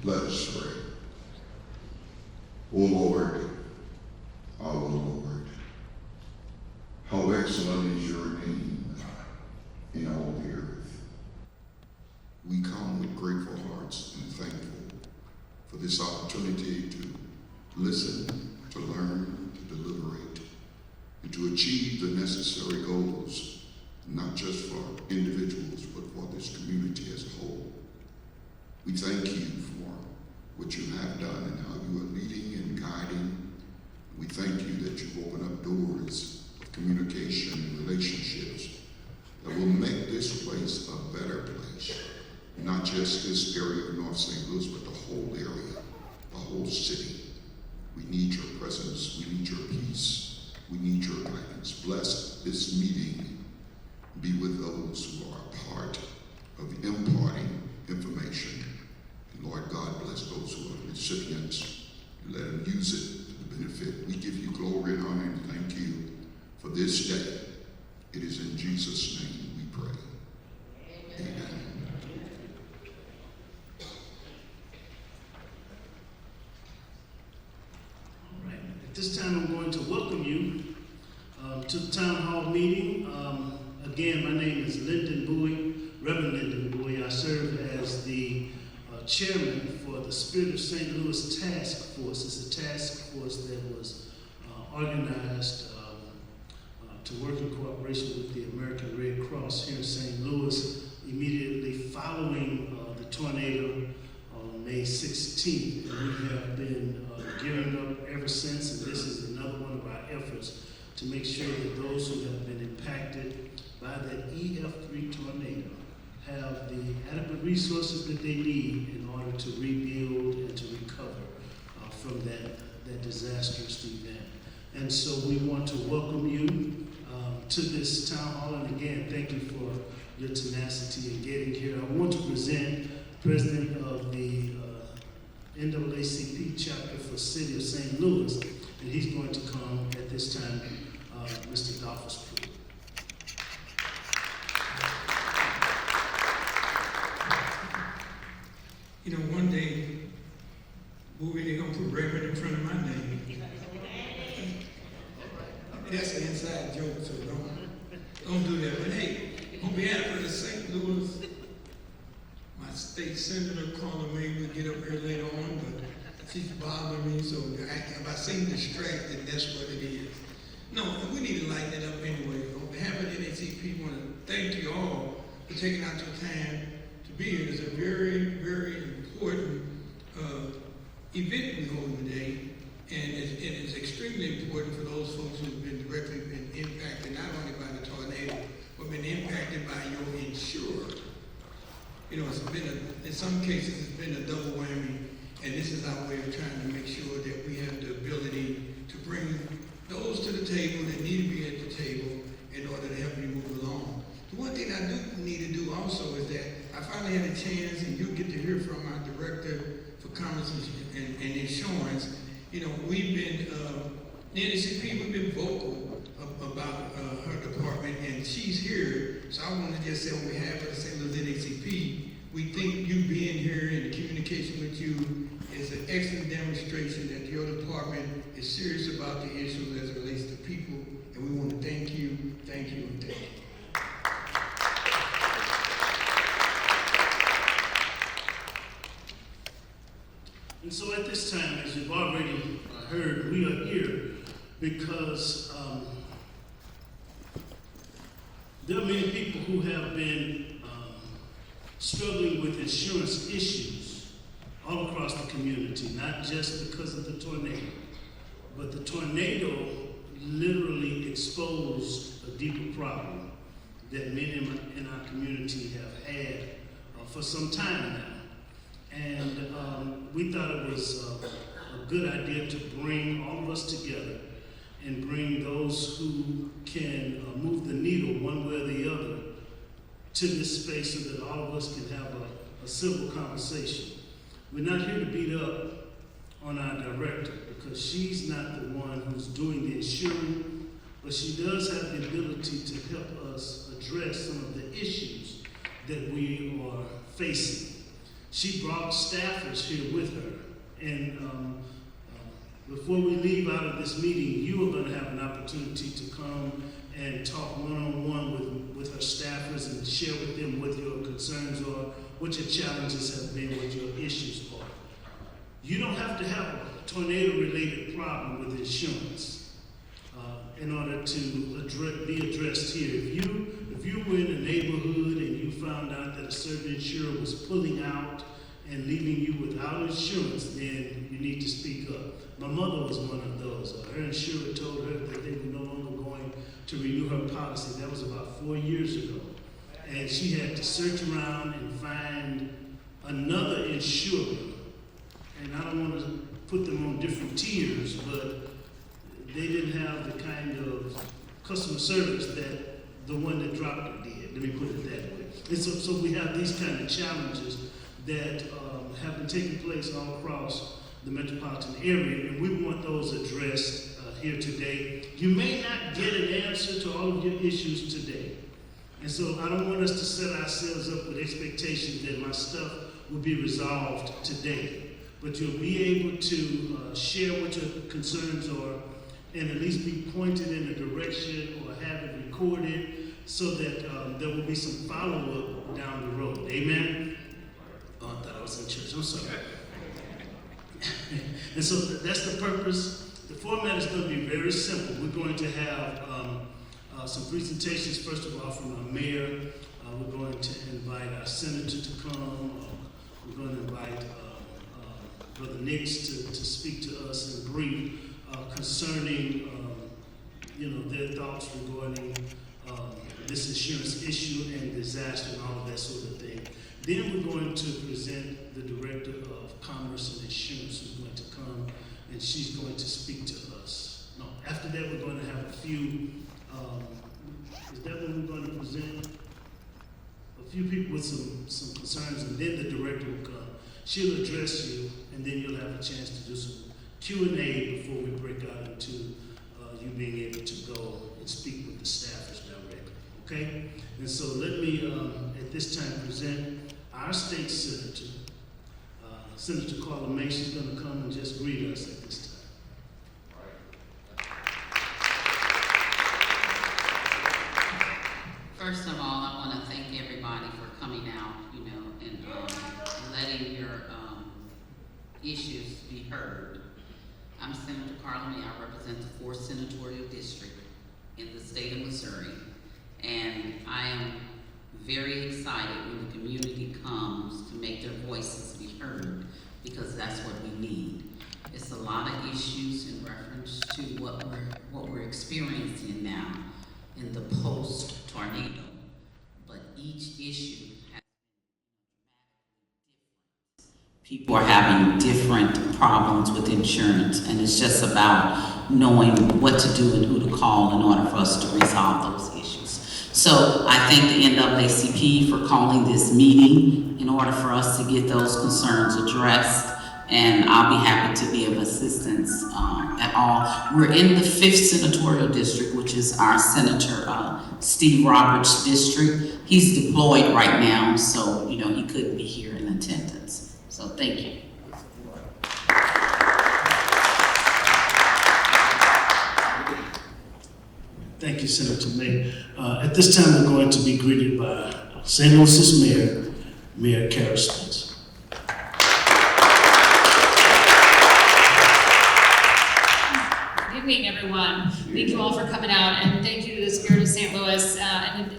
Let us pray. O Lord, our Lord, how excellent is your name in all the earth. We come with grateful hearts and thankful for this opportunity to listen, to learn, to deliberate, and to achieve the necessary goals, not just for individuals, but for this community as a whole. We thank you for what you have done and how you are leading and guiding. We thank you that you've opened up doors of communication and relationships that will make this place a better place. Not just this area of North St. Louis, but the whole area, the whole city. We need your presence. We need your peace. We need your guidance. Bless this meeting. Be with those who are a part of imparting information. And Lord God, bless those who are recipients and let them use it to the benefit. We give you glory and honor and thank you for this day. It is in Jesus' name we pray. Amen. All right. At this time, I'm going to welcome you to the Town Hall meeting. Again, my name is Lyndon Bowie, Reverend Lyndon Bowie. I serve as the chairman for the Spirit of St. Louis Task Force. It's a task force that was organized to work in cooperation with the American Red Cross here in St. Louis immediately following the tornado on May 16th. And we have been gearing up ever since, and this is another one of our efforts to make sure that those who have been impacted by that EF3 tornado have the adequate resources that they need in order to rebuild and to recover from that disastrous event. And so we want to welcome you to this town hall. And again, thank you for your tenacity in getting here. I want to present President of the NAACP chapter for City of St. Louis, and he's going to come at this time, Mr. Dolphus. You know, one day, they're going to put Reverend in front of my name. That's an inside joke, so don't do that. But hey, on behalf of the St. Louis, my state senator calling me to get up here later on, but she's bothering me, so if I seem distracted, that's what it is. No, we need to lighten it up anyway. On behalf of the NAACP, I want to thank you all for taking out your time to be here. It's a very, very important event we're holding today, and it's extremely important for those folks who've been directly impacted, not only by the tornado, but been impacted by your insurer. You know, in some cases, it's been a double whammy, and this is our way of trying to make sure that we have the ability to bring those to the table that need to be at the table in order to help you move along. The one thing I do need to do also is that I finally had a chance, and you'll get to hear from our director for commerce and insurance. You know, we've been, NAACP, we've been vocal about her department, and she's here. So I want to just say on behalf of the St. Louis NAACP, we think you being here and the communication with you is an excellent demonstration that your department is serious about the issues as it relates to people, and we want to thank you, and thank you. And so at this time, as you've already heard, we are here because there are many people who have been struggling with insurance issues all across the community, not just because of the tornado, but the tornado literally exposed a deeper problem that many in our community have had for some time now. And we thought it was a good idea to bring all of us together and bring those who can move the needle one way or the other to this space so that all of us can have a civil conversation. We're not here to beat up on our director because she's not the one who's doing the insuring, but she does have the ability to help us address some of the issues that we are facing. she brought staffers here with her. And before we leave out of this meeting, you are going to have an opportunity to come and talk one-on-one with her staffers and share with them what your concerns are, what your challenges have been, what your issues are. You don't have to have a tornado-related problem with insurance in order to be addressed here. If you were in a neighborhood and you found out that a certain insurer was pulling out and leaving you without insurance, then you need to speak up. My mother was one of those. Her insurer told her that they were no longer going to renew her policy. That was about 4 years ago. And she had to search around and find another insurer. And I don't want to put them on different tiers, but they didn't have the kind of customer service that the one that dropped it did. Let me put it that way. And so we have these kind of challenges that have been taking place all across the metropolitan area, and we want those addressed here today. You may not get an answer to all of your issues today. And so I don't want us to set ourselves up with expectations that my stuff will be resolved today. But you'll be able to share what your concerns are and at least be pointed in a direction or have it recorded so that there will be some follow-up down the road. Amen? Oh, I thought I was in church. I'm sorry. And so that's the purpose. The format is going to be very simple. We're going to have some presentations, first of all, from our mayor. We're going to invite our senator to come. We're going to invite Brother Nix to speak to us in brief concerning their thoughts regarding this insurance issue and disaster and all of that sort of thing. Then we're going to present the Director of Commerce and Insurance, who's going to come, and she's going to speak to us. No, after that, we're going to have a few, is that what we're going to present? A few people with some concerns, and then the director will come. She'll address you, and then you'll have a chance to do some Q&A before we break out into you being able to go and speak with the staffers directly, okay? And so let me, at this time, present our state senator, Senator Carla May. She's going to come and just greet us at this time. First of all, I want to thank everybody for coming out, and letting your issues be heard. I'm Senator Carla May. I represent the 4th Senatorial District in the state of Missouri, and I am very excited when the community comes to make their voices be heard, because that's what we need. It's a lot of issues in reference to what we're experiencing now in the post-tornado, but each issue has been people are having different problems with insurance, and it's just about knowing what to do and who to call in order for us to resolve those issues. So I thank the NAACP for calling this meeting in order for us to get those concerns addressed, and I'll be happy to be of assistance at all. We're in the 5th Senatorial District, which is our Senator Steve Roberts' district. He's deployed right now, so he couldn't be here in attendance. So thank you. Thank you, Senator May. At this time, we're going to be greeted by St. Louis's Mayor, Mayor Kara Spence. Good evening, everyone. Thank you all for coming out, and thank you to the Spirit of St. Louis and the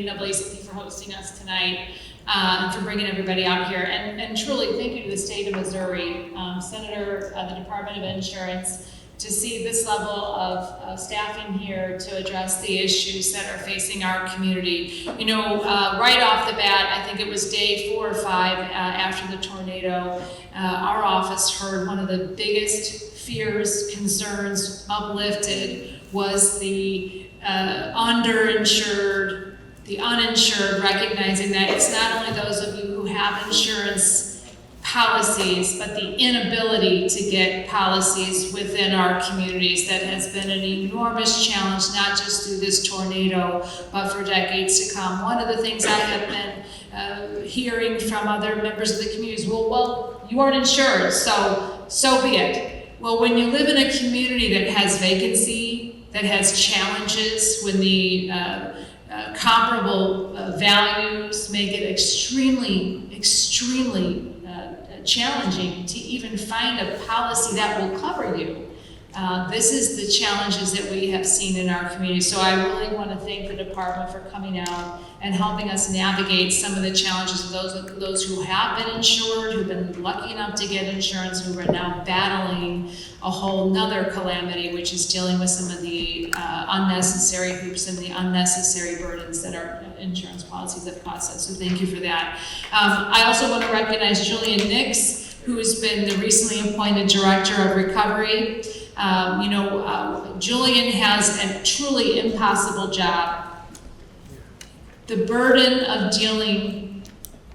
NAACP for hosting us tonight, and for bringing everybody out here. And truly, thank you to the state of Missouri, Senator, the Department of Insurance, to see this level of staffing here to address the issues that are facing our community. Right off the bat, I think it was day 4 or 5 after the tornado, our office heard one of the biggest fears, concerns uplifted was the underinsured, the uninsured, recognizing that it's not only those of you who have insurance policies, but the inability to get policies within our communities that has been an enormous challenge, not just through this tornado, but for decades to come. One of the things I have been hearing from other members of the communities, well, you aren't insured, so be it. Well, when you live in a community that has vacancy, that has challenges, when the comparable values make it extremely challenging to even find a policy that will cover you. This is the challenges that we have seen in our community. So I really want to thank the department for coming out and helping us navigate some of the challenges of those who have been insured, who've been lucky enough to get insurance, who are now battling a whole nother calamity, which is dealing with some of the unnecessary hoops and the unnecessary burdens that our insurance policies have caused us. So thank you for that. I also want to recognize Julian Nix, who has been the recently appointed Director of Recovery. Julian has a truly impossible job. The burden of dealing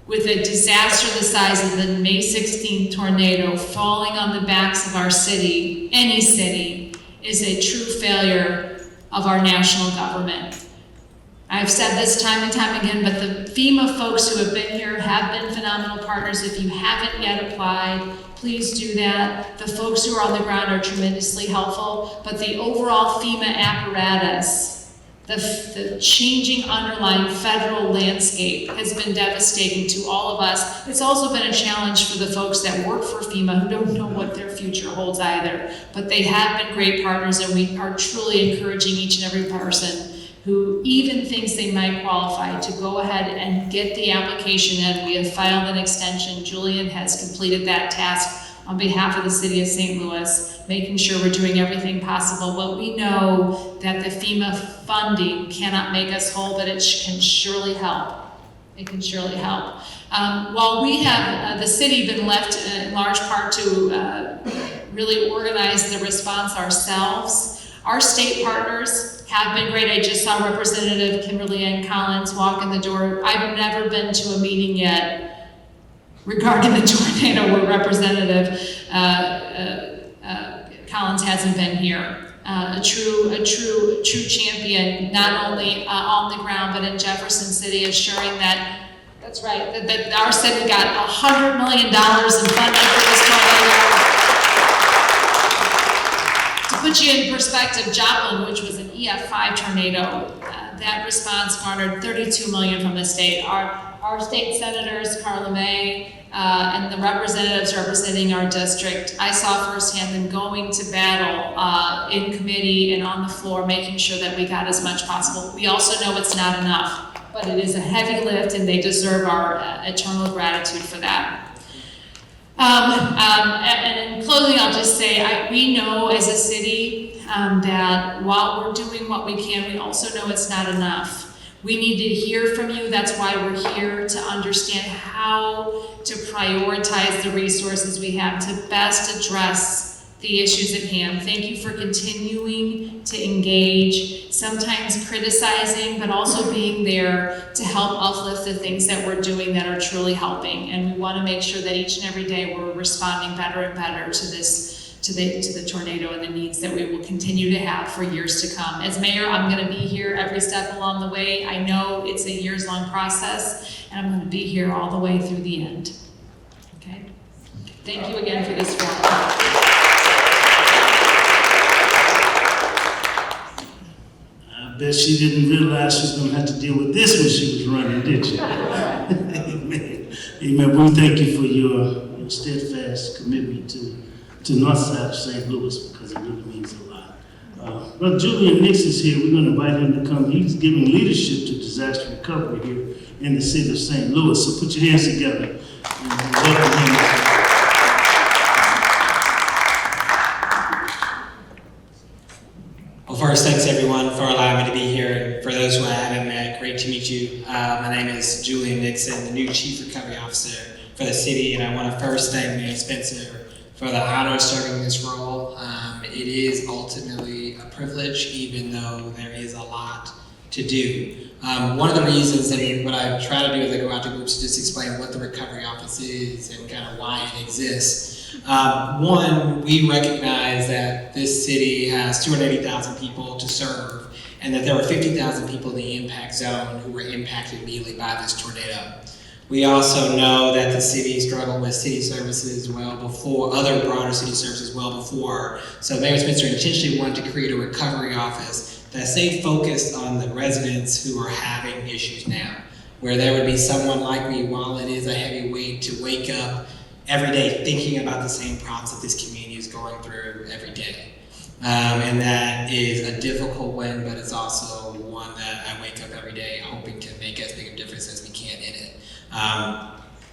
with a disaster the size of the May 16th tornado falling on the backs of our city, any city, is a true failure of our national government. I've said this time and time again, but the FEMA folks who have been here have been phenomenal partners. If you haven't yet applied, please do that. The folks who are on the ground are tremendously helpful, but the overall FEMA apparatus, the changing underlying federal landscape has been devastating to all of us. It's also been a challenge for the folks that work for FEMA who don't know what their future holds either, but they have been great partners, and we are truly encouraging each and every person who even thinks they might qualify to go ahead and get the application in. We have filed an extension. Julian has completed that task on behalf of the city of St. Louis, making sure we're doing everything possible. But we know that the FEMA funding cannot make us whole, but it can surely help. It can surely help. While we have, the city, been left in large part to really organize the response ourselves, our state partners have been great. I just saw Representative Kimberly Ann Collins walk in the door. I've never been to a meeting yet regarding the tornado where Representative Collins hasn't been here. A true champion, not only on the ground, but in Jefferson City, assuring that, that's right, that our city got $100 million in funding for this tornado. To put you in perspective, Joplin, which was an EF5 tornado, that response garnered $32 million from the state. Our state senators, Carla May, and the representatives representing our district, I saw firsthand them going to battle in committee and on the floor, making sure that we got as much possible. We also know it's not enough, but it is a heavy lift, and they deserve our eternal gratitude for that. And in closing, I'll just say, we know as a city that while we're doing what we can, we also know it's not enough. We need to hear from you. That's why we're here, to understand how to prioritize the resources we have to best address the issues at hand. Thank you for continuing to engage, sometimes criticizing, but also being there to help uplift the things that we're doing that are truly helping. And we want to make sure that each and every day we're responding better and better to this, to the tornado and the needs that we will continue to have for years to come. As mayor, I'm going to be here every step along the way. I know it's a years-long process, and I'm going to be here all the way through the end. Okay? Thank you again for this forum. I bet she didn't realize she was going to have to deal with this when she was running, did she? Amen. Amen. We thank you for your steadfast commitment to North Side St. Louis, because it really means a lot. Brother Julian Nix is here. We're going to invite him to come. He's giving leadership to disaster recovery here in the city of St. Louis. So put your hands together and welcome him. Well, first, thanks everyone for allowing me to be here. And for those who I haven't met, great to meet you. My name is Julian Nixon, the new Chief Recovery Officer for the city, and I want to first thank Mayor Spencer for the honor of serving this role. It is ultimately a privilege, even though there is a lot to do. One of the reasons that what I try to do as I go out to groups is just explain what the Recovery Office is and kind of why it exists. One, we recognize that this city has 280,000 people to serve, and that there were 50,000 people in the impact zone who were impacted immediately by this tornado. We also know that the city struggled with city services well before, other broader city services well before. So Mayor Spencer intentionally wanted to create a recovery office that stayed focused on the residents who are having issues now, where there would be someone like me, while it is a heavy weight to wake up every day thinking about the same problems that this community is going through every day. And that is a difficult one, but it's also one that I wake up every day hoping to make as big a difference as we can in it.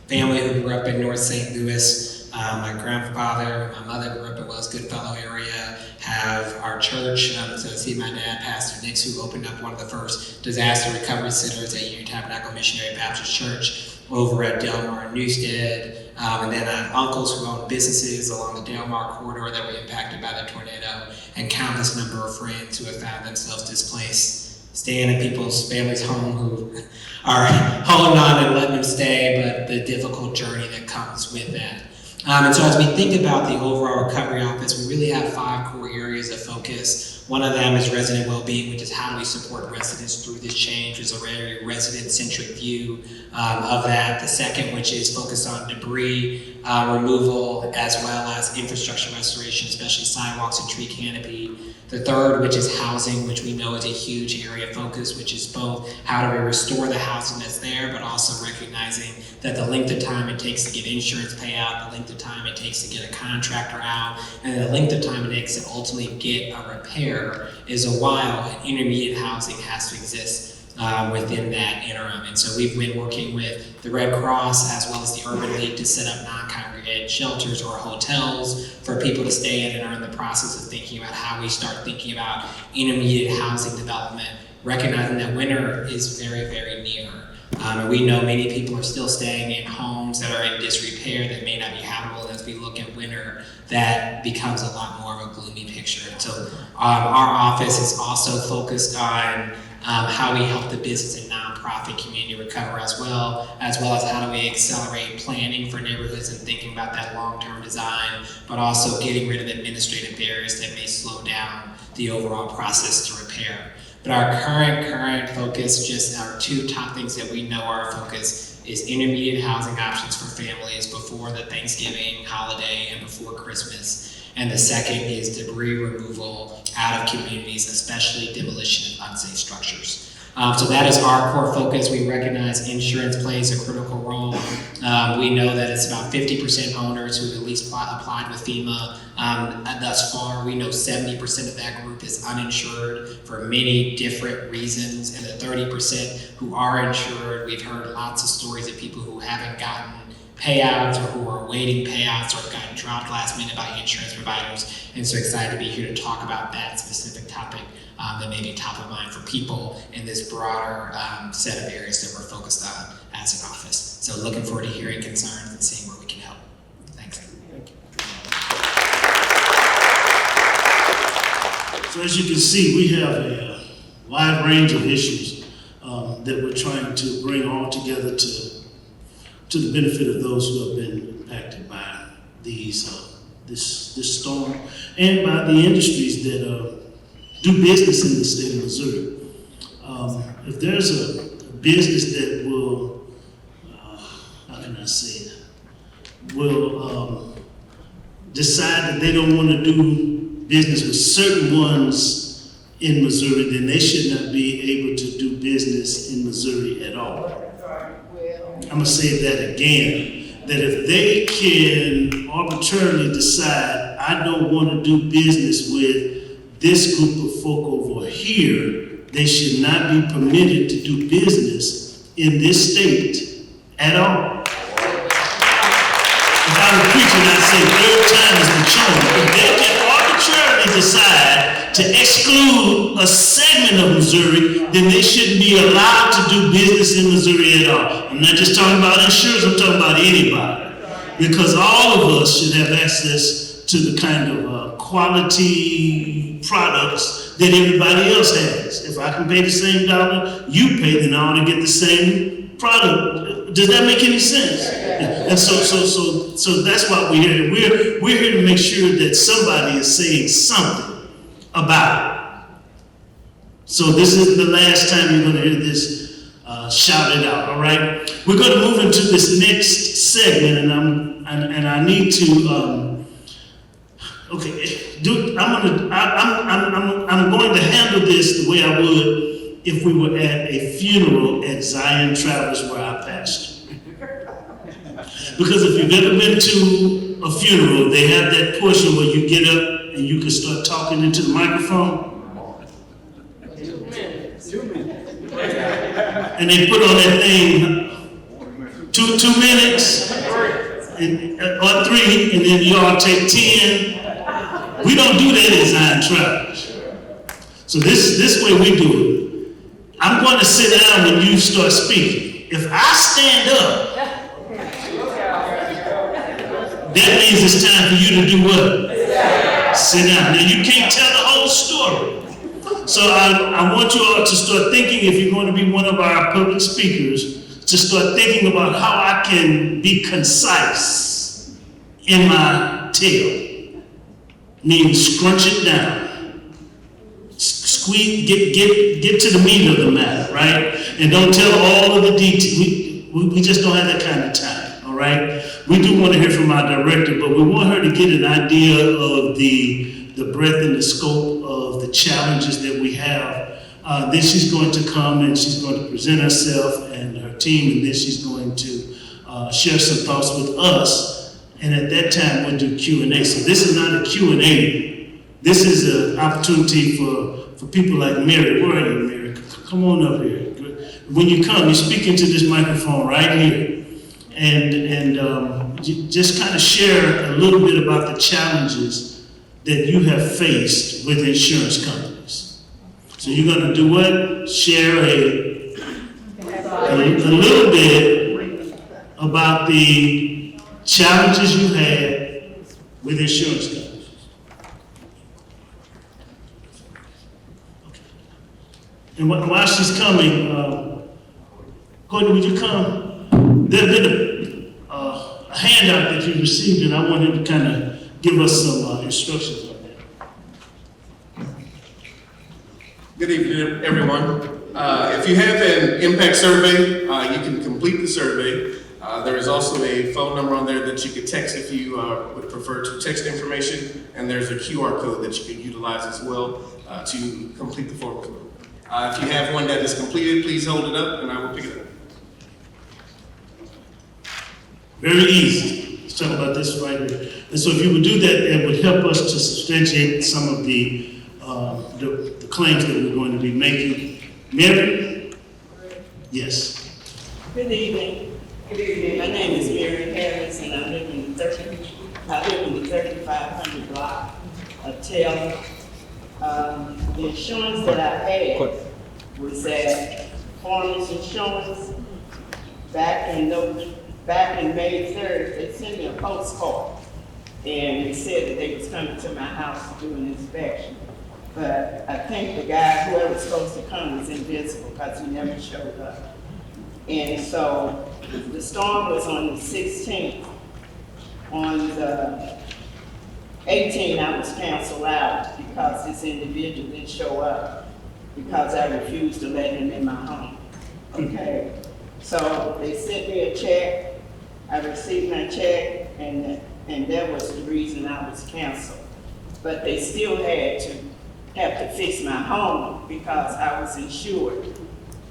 Family who grew up in North St. Louis, my grandfather, my mother grew up in Wells Goodfellow area, have our church, so see my dad, Pastor Nix, who opened up one of the first disaster recovery centers at Union Tabernacle Missionary Baptist Church over at Delmar and Newstead. And then I have uncles who own businesses along the Delmar corridor that were impacted by the tornado, and countless number of friends who have found themselves displaced, staying in people's families' home who are holding on and letting them stay, but the difficult journey that comes with that. And so as we think about the overall recovery office, we really have 5 core areas of focus. One of them is resident well-being, which is how do we support residents through this change, which is a very resident-centric view of that. The second, which is focused on debris removal, as well as infrastructure restoration, especially sidewalks and tree canopy. The third, which is housing, which we know is a huge area of focus, which is both how do we restore the housing that's there, but also recognizing that the length of time it takes to get insurance payout, the length of time it takes to get a contractor out, and the length of time it takes to ultimately get a repair is a while, and intermediate housing has to exist within that interim. And so we've been working with the Red Cross as well as the Urban League to set up non-congregate shelters or hotels for people to stay in, and are in the process of thinking about how we start thinking about intermediate housing development, recognizing that winter is very, very near. And we know many people are still staying in homes that are in disrepair that may not be habitable. As we look at winter, that becomes a lot more of a gloomy picture. And so our office is also focused on how we help the business and nonprofit community recover, as well as how do we accelerate planning for neighborhoods and thinking about that long-term design, but also getting rid of administrative barriers that may slow down the overall process to repair. But our current focus, just our 2 top things that we know are our focus, is intermediate housing options for families before the Thanksgiving holiday and before Christmas. And the second is debris removal out of communities, especially demolition of unsafe structures. So that is our core focus. We recognize insurance plays a critical role. We know that it's about 50% owners who at least applied with FEMA. Thus far, we know 70% of that group is uninsured for many different reasons. And the 30% who are insured, we've heard lots of stories of people who haven't gotten payouts or who are awaiting payouts or have gotten dropped last minute by insurance providers. And so excited to be here to talk about that specific topic that may be top of mind for people in this broader set of areas that we're focused on as an office. So looking forward to hearing concerns and seeing where we can help. Thanks. So as you can see, we have a wide range of issues that we're trying to bring all together to the benefit of those who have been impacted by this storm, and by the industries that do business in the state of Missouri. If there's a business that will, how can I say it, will decide that they don't want to do business with certain ones in Missouri, then they should not be able to do business in Missouri at all. I'm gonna say that again, that if they can arbitrarily decide, I don't want to do business with this group of folk over here, they should not be permitted to do business in this state at all. If I were preaching, I'd say third time is the charm. If they can arbitrarily decide to exclude a segment of Missouri, then they shouldn't be allowed to do business in Missouri at all. I'm not just talking about insurers, I'm talking about anybody. Because all of us should have access to the kind of quality products that everybody else has. If I can pay the same dollar you pay, then I ought to get the same product. Does that make any sense? Yeah. And so that's why we're here. We're here to make sure that somebody is saying something about it. So this isn't the last time you're going to hear this shout it out, all right? We're going to move into this next segment, and I need to, I'm going to handle this the way I would if we were at a funeral at Zion Travers where I pastor. Because if you've ever been to a funeral, they have that portion where you get up and you can start talking into the microphone. And they put on that thing, two minutes, or 3, and then y'all take 10. We don't do that at Zion Travers. So this way we do it. I'm going to sit down when you start speaking. If I stand up, that means it's time for you to do what? Sit down. Now you can't tell the whole story. So I want you all to start thinking, if you're going to be one of our public speakers, to start thinking about how I can be concise in my tale. Meaning scrunch it down. Squeeze, get to the meat of the matter, right? And don't tell all of the details. We just don't have that kind of time, all right? We do want to hear from our director, but we want her to get an idea of the breadth and the scope of the challenges that we have. Then she's going to come and she's going to present herself and her team, and then she's going to share some thoughts with us. And at that time, we'll do Q&A. So this is not a Q&A. This is an opportunity for people like Mary. Where are you, Mary? Come on up here. When you come, you speak into this microphone right here. And just kind of share a little bit about the challenges that you have faced with insurance companies. So you're going to do what? Share a little bit about the challenges you had with insurance companies. And while she's coming, Courtney, would you come? There's been a handout that you received, and I want him to kind of give us some instructions on that. Good evening, everyone. If you have an impact survey, you can complete the survey. There is also a phone number on there that you could text if you would prefer to text information, and there's a QR code that you can utilize as well to complete the form. If you have one that is completed, please hold it up and I will pick it up. Very easy. Let's talk about this right here. And so if you would do that, it would help us to substantiate some of the claims that we're going to be making. Mary? Yes. Good evening. Good evening. My name is Mary Harris, and I live in the 3500 block of Taylor. The insurance that I had was at Farmers Insurance. Back in May 3rd, they sent me a postcard, and they said that they was coming to my house to do an inspection. But I think the guy, whoever was supposed to come, was invisible because he never showed up. And so the storm was on the 16th. On the 18th, I was canceled out because this individual didn't show up because I refused to let him in my home. Okay, so they sent me a check. I received my check, and that was the reason I was canceled. But they still have to fix my home because I was insured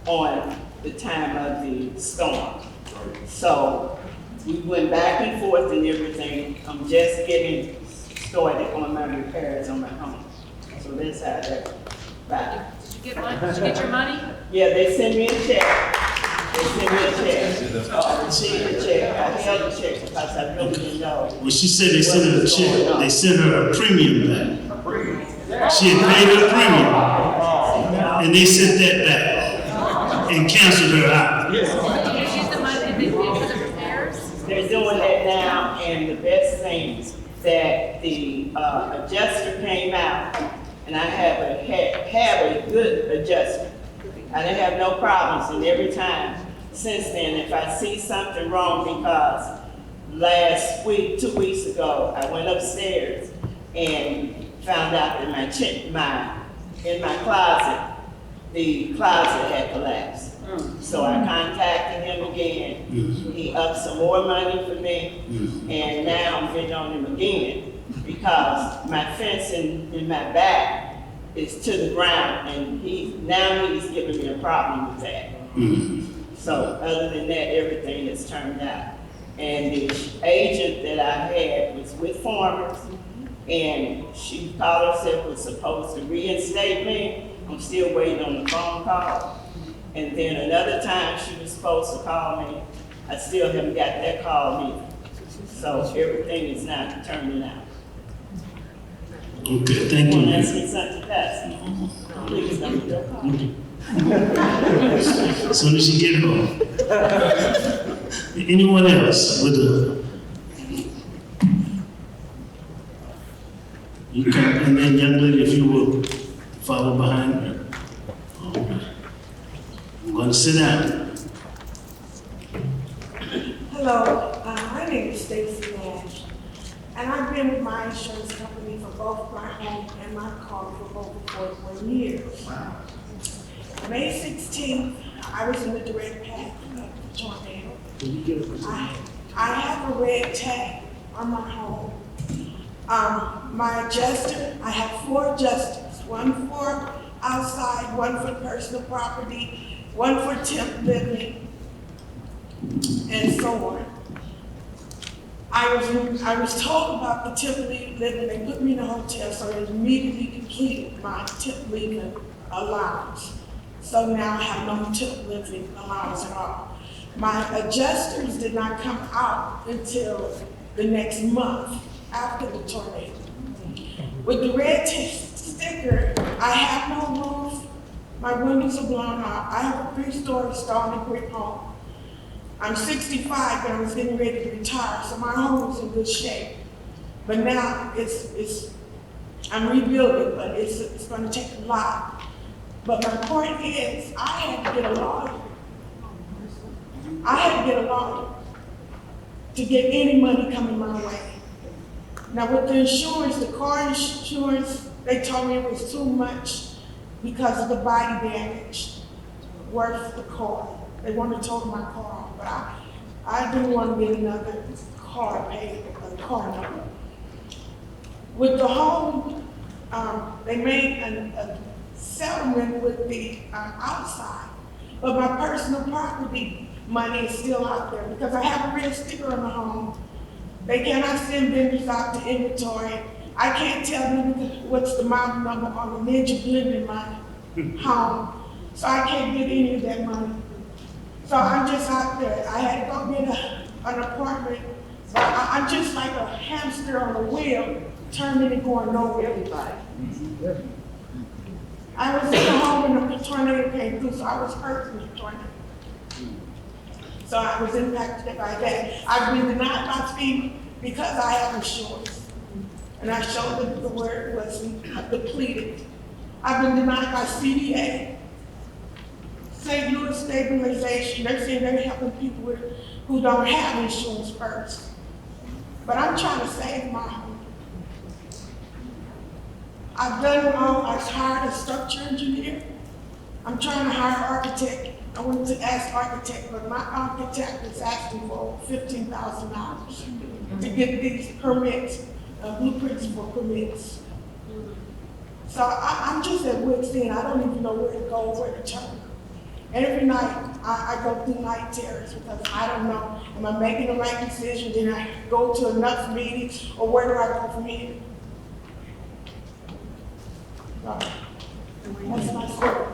on the time of the storm. So we went back and forth and everything. I'm just getting started on my repairs on my home. So that's how that back. Did you get money? Did you get your money? Yeah, they sent me a check. They sent me a check. I received the check. I held the check because I really didn't know. Well, she said they sent her a check. They sent her a premium back. She had paid her premium, and they sent that back and canceled her out. Did you use the money to do the repairs? They're doing that now, and the best thing that the adjuster came out, and I have a good adjuster. I didn't have no problems, and every time since then, if I see something wrong, because last week, 2 weeks ago, I went upstairs and found out that in my closet the closet had collapsed. So I contacted him again. Mhm. He upped some more money for me, and now I'm bidding on him again because my fence in my back is to the ground, and he's giving me a problem with that. So other than that, everything has turned out. And the agent that I had was with Farmers, and she called herself was supposed to reinstate me. I'm still waiting on the phone call. And then another time she was supposed to call me. I still haven't got that call either. So everything is not turning out. Okay, thank you, Don't ma'am. ask me something else. Please don't do that. As soon as you get home. Anyone else with a? You come, and then young lady, if you will follow behind me. I'm gonna sit down. Hello, my name is Stacy Nash, and I've been with my insurance company for both my home and my car for over 41 years. Wow. May 16th, I was in the direct path of the tornado. I have a red tag on my home. My adjuster, I have 4 adjusters, one for outside, one for personal property, one for temp living, and so on. I was told about the temp living, they put me in a hotel, so I immediately completed my temp living allowance. So now I have no temp living allowance at all. My adjusters did not come out until the next month after the tornado. With the red sticker, I have no roof, my windows are blown out, I have a 3-story stone brick home. I'm 65 and I was getting ready to retire, so my home is in good shape. But now I'm rebuilding, but it's gonna take a lot. But my point is, I had to get a lawyer. I had to get a lawyer to get any money coming my way. Now with the insurance, the car insurance, they told me it was too much because of the body damage worth the car. They wanted to tow my car off, but I didn't want to get another car paid, a car number. With the home, they made a settlement with the outside, but my personal property money is still out there because I have a red sticker on the home. They cannot send vendors out to inventory. I can't tell them what's the model number on the midget blend in my home, so I can't get any of that money. So I'm just out there. I had to go get an apartment. So I'm just like a hamster on a wheel, turning and going nowhere. I was in the home when the tornado came through, so I was hurt in the tornado. So I was impacted by that. I've been denied my fee because I have insurance. And I showed them the word was depleted. I've been denied by CDA, St. Louis Stabilization. They're saying they're helping people who don't have insurance first. But I'm trying to save my home. I've done it all. I've hired a structure engineer. I'm trying to hire an architect. I went to ask architect, but my architect is asking for $15,000 to get these permits, blueprints for permits. So I'm just at wit's end. I don't even know where to go, where to turn. Every night I go through night terrors because I don't know, am I making the right decision? Did I go to enough meetings, or where do I go from here? That's my story.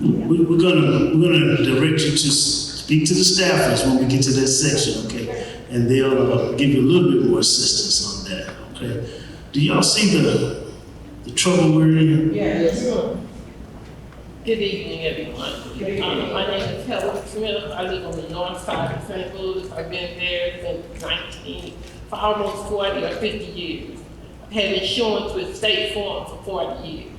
We're gonna direct you to speak to the staffers when we get to that section, okay? And they'll give you a little bit more assistance on that, okay? Do y'all see the trouble we're in? Yes. Good evening, everyone. My name is Helen Smith. I live on the north side of St. Louis. I've been there since for almost 40 or 50 years. I've had insurance with State Farm for 40 years.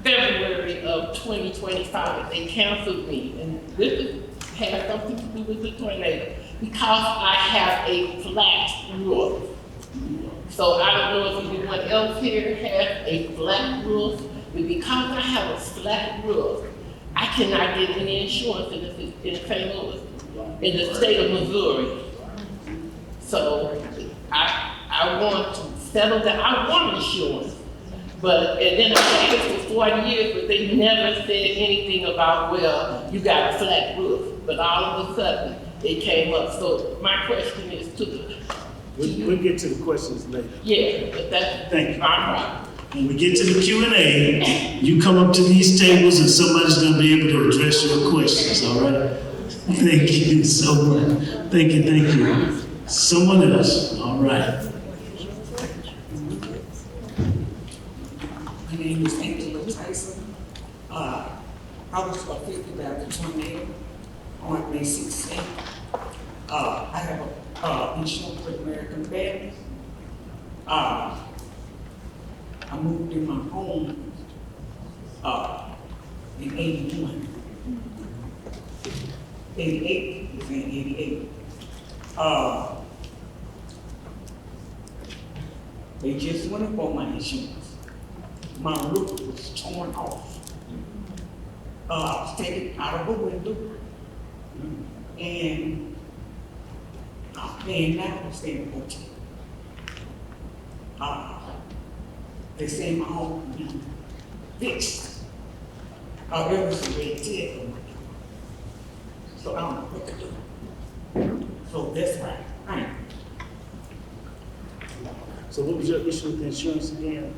February of 2025, they canceled me, and this has something to do with the tornado, because I have a flat roof. So I don't know if anyone else here has a flat roof, But because I have a flat roof, I cannot get any insurance in St. Louis, in the state of Missouri. So I want to settle that. I want insurance. But, and then I had it for 40 years, but they never said anything about, well, you got a flat roof. But all of a sudden, it came up. So my question is to the... We'll get to the questions later. Yeah, but that's Thank you. my problem. When we get to the Q&A, you come up to these tables and somebody's gonna be able to address your questions, all right? Thank you so much. Thank you. Someone else, all right. My name is Angela Tyson. I was affected by the tornado on May 16th. I have a insurance with American Family. I moved in my home in 81. 88, it's in 88. They just went up on my insurance. My roof was torn off. I was taken out of a window, and I'm paying now to stay in the hotel. They say my home will be fixed. It was a red tag on my door. So I don't know what to do. So that's right. I am. So what was your issue with the insurance again?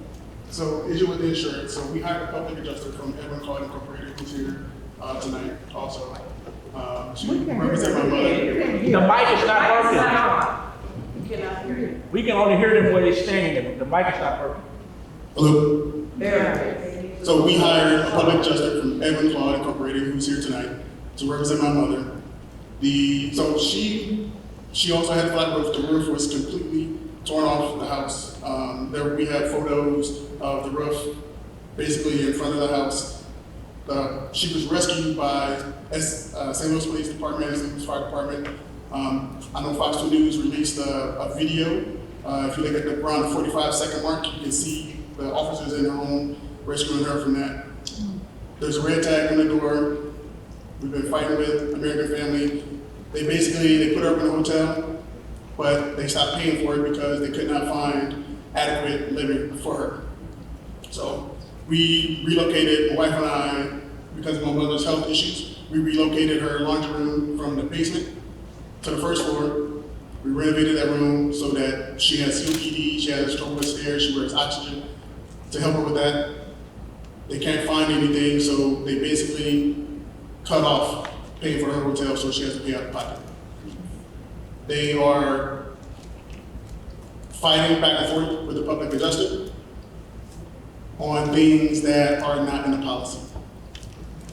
So, issue with the insurance. So, we hired a public adjuster from Edwin Card Incorporated, who's here tonight also. To represent my mother. The mic is not working. We can only hear them where they're standing. The mic is not working. Hello? So, we hired a public adjuster from Edwin Card Incorporated, who's here tonight, to represent my mother. So, she also had a flat roof. The roof was completely torn off the house. There we have photos of the roof basically in front of the house. She was rescued by St. Louis Police Department, St. Louis Fire Department. I know Fox 2 News released a video. If you look at around the 45-second mark, you can see the officers in their home rescuing her from that. There's a red tag on the door. We've been fighting with American Family. They put her up in a hotel, but they stopped paying for it because they could not find adequate living for her. So we relocated, my wife and I, because of my mother's health issues, we relocated her laundry room from the basement to the first floor. We renovated that room so that she has COPD, she has stroke stairs, she wears oxygen. To help her with that, they can't find anything, so they basically cut off paying for her hotel, so she has to pay out of pocket. They are fighting back and forth with the public adjuster on things that are not in the policy.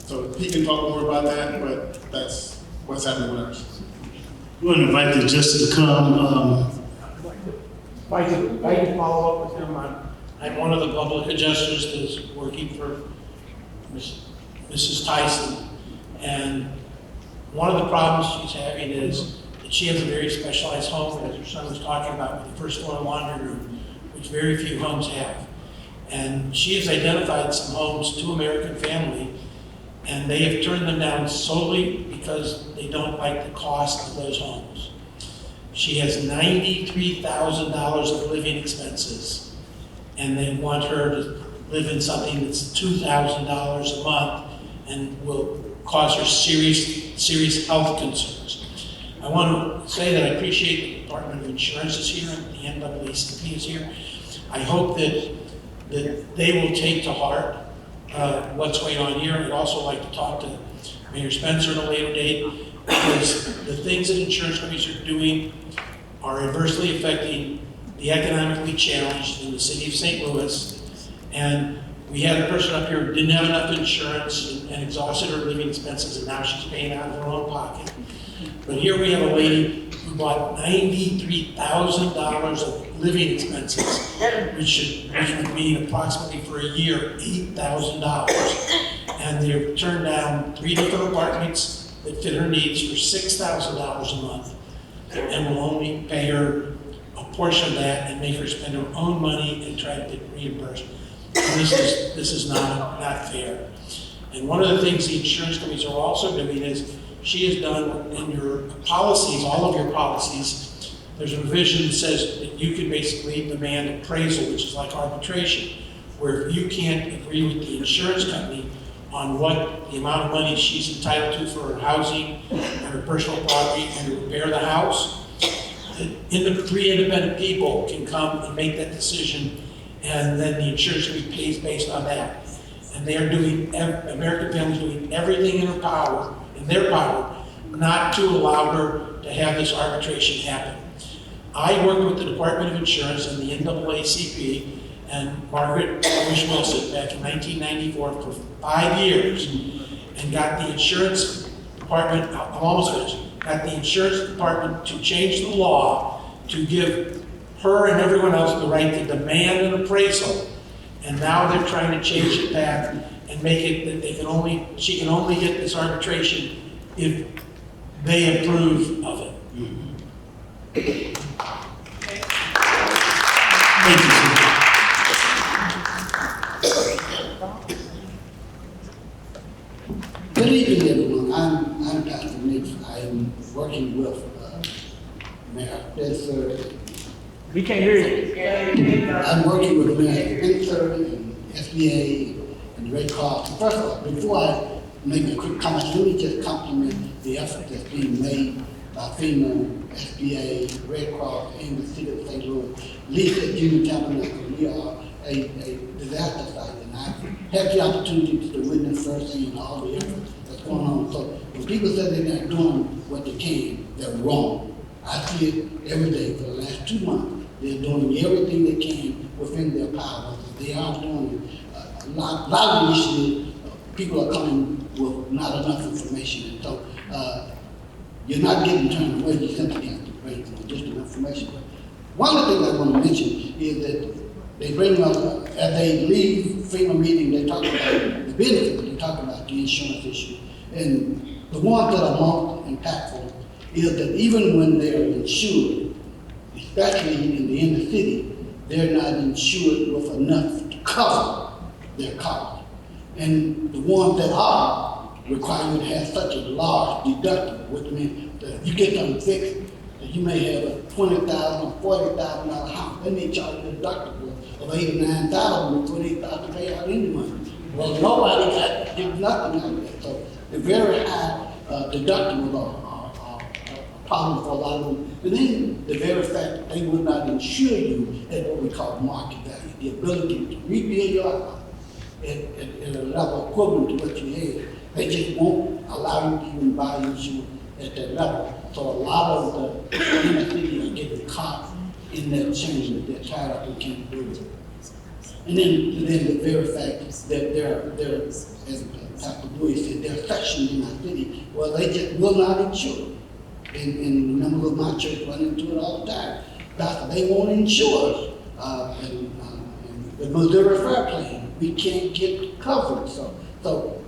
So he can talk more about that, but that's what's happening with us. We want to invite the adjuster to come. I can follow up with him. I'm one of the public adjusters that's working for Mrs. Tyson. And one of the problems she's having is that she has a very specialized home, as her son was talking about, with the first floor laundry room, which very few homes have. And she has identified some homes to American Family, and they have turned them down solely because they don't like the cost of those homes. She has $93,000 of living expenses, and they want her to live in something that's $2,000 a month and will cause her serious health concerns. I want to say that I appreciate the Department of Insurance is here and the NAACP is here. I hope that they will take to heart what's going on here. I'd also like to talk to Mayor Spencer at a later date, because the things that insurance companies are doing are adversely affecting the economically challenged in the city of St. Louis. And we had a person up here who didn't have enough insurance and exhausted her living expenses, and now she's paying out of her own pocket. But here we have a lady who bought $93,000 of living expenses, which would mean approximately for a year, $8,000. And they've turned down 3 different apartments that fit her needs for $6,000 a month, and will only pay her a portion of that and make her spend her own money and try to get reimbursed. This is not fair. And one of the things the insurance companies are also doing is, she has done in your policies, all of your policies, there's a provision that says that you can basically demand appraisal, which is like arbitration, where if you can't agree with the insurance company on what the amount of money she's entitled to for her housing and her personal property and to repair the house, three independent people can come and make that decision, and then the insurance company pays based on that. And they are doing, American Family is doing everything in their power, not to allow her to have this arbitration happen. I worked with the Department of Insurance and the NAACP and Margaret Wilson back in 1994 for 5 years, and got the insurance department, I'm almost finished, got the insurance department to change the law to give her and everyone else the right to demand an appraisal. And now they're trying to change it back and make it that she can only get this arbitration if they approve of it. Thank you, sir. Good evening, everyone. I'm Pastor Nick. I'm working with Mayor Spencer. We can't hear you. I'm working with Mayor Spencer and SBA and the Red Cross. First of all, before I make a quick comment, let me just compliment the effort that's being made by FEMA, SBA, Red Cross, and the city of St. Louis. Lisa, Junior Tabernacle, we are a disaster site, and I had the opportunity to witness firsthand all the effort that's going on. So when people say they're not doing what they can, they're wrong. I see it every day for the last 2 months. They're doing everything they can within their power. They are doing a lot of initiatives. People are coming with not enough information, and so you're not getting turned away. You simply have to bring additional information. But one of the things I want to mention is that they bring up, as they leave FEMA meeting, they talk about the benefits, they talk about the insurance issue. And the ones that are most impactful is that even when they're insured, especially in the inner city, they're not insured with enough to cover their costs. And the ones that are require you to have such a large deductible, which means that if you get something fixed, that you may have a $20,000 or $40,000 house, they may charge you a deductible of $8,000 or $9,000 before they start to pay out any money. Well, nobody got did nothing out of that. So the very high deductibles are a problem for a lot of them. And then the very fact that they will not insure you at what we call market value, the ability to rebuild your house at a level equivalent to what you had. They just won't allow you to even buy insurance at that level. So a lot of the inner city are getting caught in that change that they're tired of and can't do it. And then the very fact that they're as Pastor Bowie said, there are sections in our city where they just will not insure. And members of my church run into it all the time. Pastor, they won't insure us. And the Missouri Fair Plan, we can't get coverage. So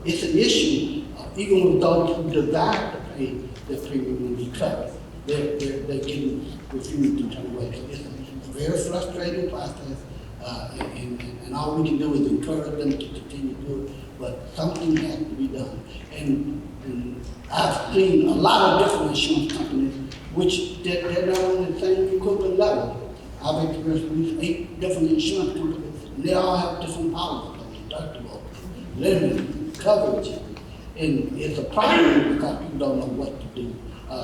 it's an issue, even with those who desire to pay the premium and be covered, they're getting refused to turn away. So it's a very frustrating process, and all we can do is encourage them to continue to do it, but something has to be done. And I've seen a lot of different insurance companies, which they're not on the same equivalent level. I've experienced these 8 different insurance companies, and they all have different policies, deductible, limit, coverage, and it's a problem because people don't know what to do.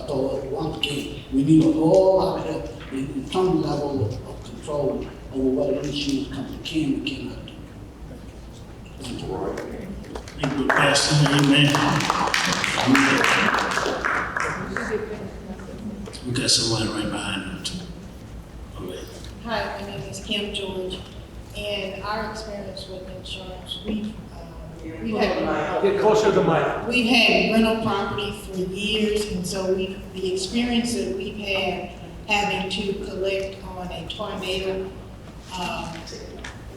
So once again, we need a whole lot of help in some level of control over what an insurance company can and cannot do. Thank you. Thank you, Pastor. Amen. We got someone right behind him too. Okay. Hi, my name is Kim George, and our experience with insurance, we've had, Get closer to the mic. we've had rental property for years, and so the experience that we've had having to collect on a tornado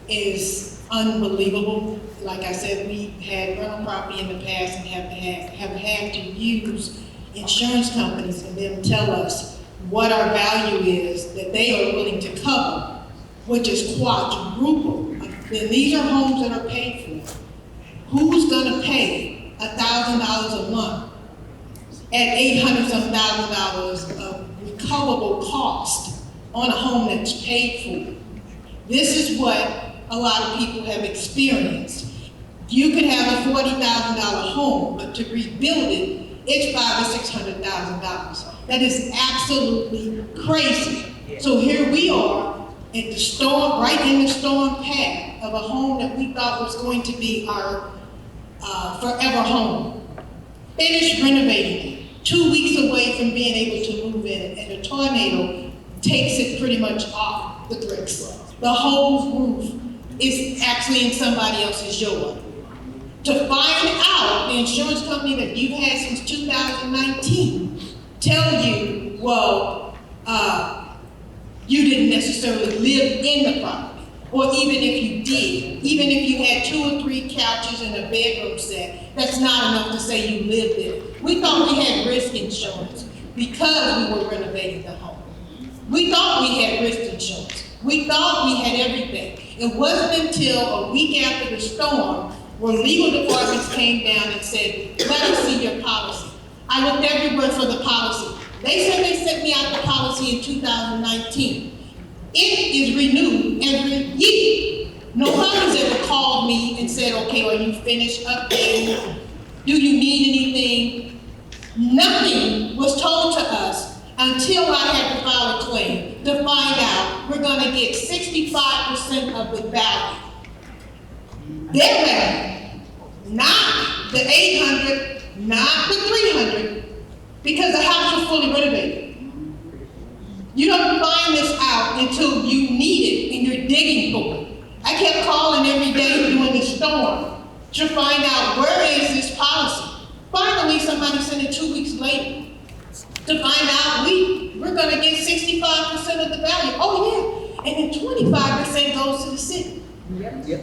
is unbelievable. Like I said, we had rental property in the past and have had to use insurance companies and them tell us what our value is that they are willing to cover, which is quadruple then these are homes that are paid for. Who's gonna pay $1,000 a month at $800-some thousand of recoverable cost on a home that's paid for? This is what a lot of people have experienced. You could have a $40,000 home, but to rebuild it, it's $500,000 or $600,000. That is absolutely crazy. So here we are at the storm, right in the storm path of a home that we thought was going to be our forever home. Finished renovating it, 2 weeks away from being able to move in, and a tornado takes it pretty much off the bricks. The whole roof is actually in somebody else's yard. To find out, the insurance company that you've had since 2019 tell you, well, you didn't necessarily live in the property. Or even if you did, even if you had 2 or 3 couches and a bedroom set, that's not enough to say you lived there. We thought we had risk insurance because we were renovating the home. We thought we had risk insurance. We thought we had everything. It wasn't until a week after the storm where legal departments came down and said, let us see your policy. I looked everywhere for the policy. They said they sent me out the policy in 2019. It is renewed every year. Nobody's ever called me and said, okay, are you finished updating? Do you need anything? Nothing was told to us until I had to file a claim to find out we're gonna get 65% of the value. Their value, not the 800, not the 300, because the house was fully renovated. You don't find this out until you need it and you're digging for it. I kept calling every day during the storm to find out where is this policy. Finally, somebody sent it 2 weeks later to find out we're gonna get 65% of the value. Oh yeah, and then 25% goes to the city.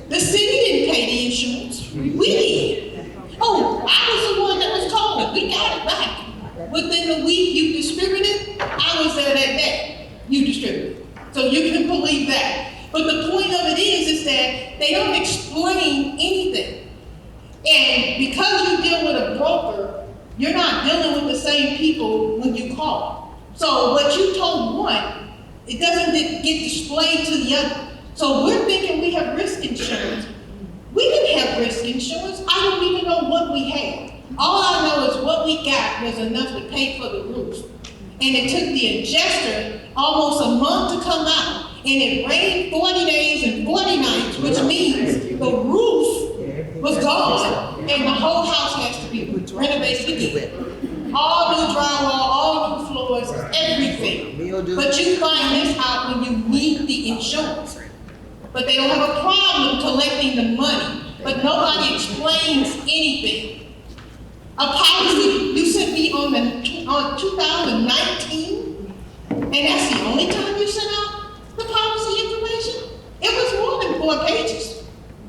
The city didn't pay the insurance, we did. Oh, I was the one that was calling, we got it back. Within the week you distributed, I was there that day, you distributed. So you can believe that. But the point of it is that they don't explain anything. And because you deal with a broker, you're not dealing with the same people when you call. So what you told one, it doesn't get displayed to the other. So we're thinking we have risk insurance. We didn't have risk insurance. I don't even know what we had. All I know is what we got was enough to pay for the roof. And it took the adjuster almost a month to come out. And it rained 40 days and 40 nights, which means the roof was gone. And the whole house has to be renovated again. All new drywall, all new floors, everything. But you find this out when you need the insurance. But they don't have a problem collecting the money. But nobody explains anything. A policy you sent me on 2019, and that's the only time you sent out the policy information? It was more than 4 pages.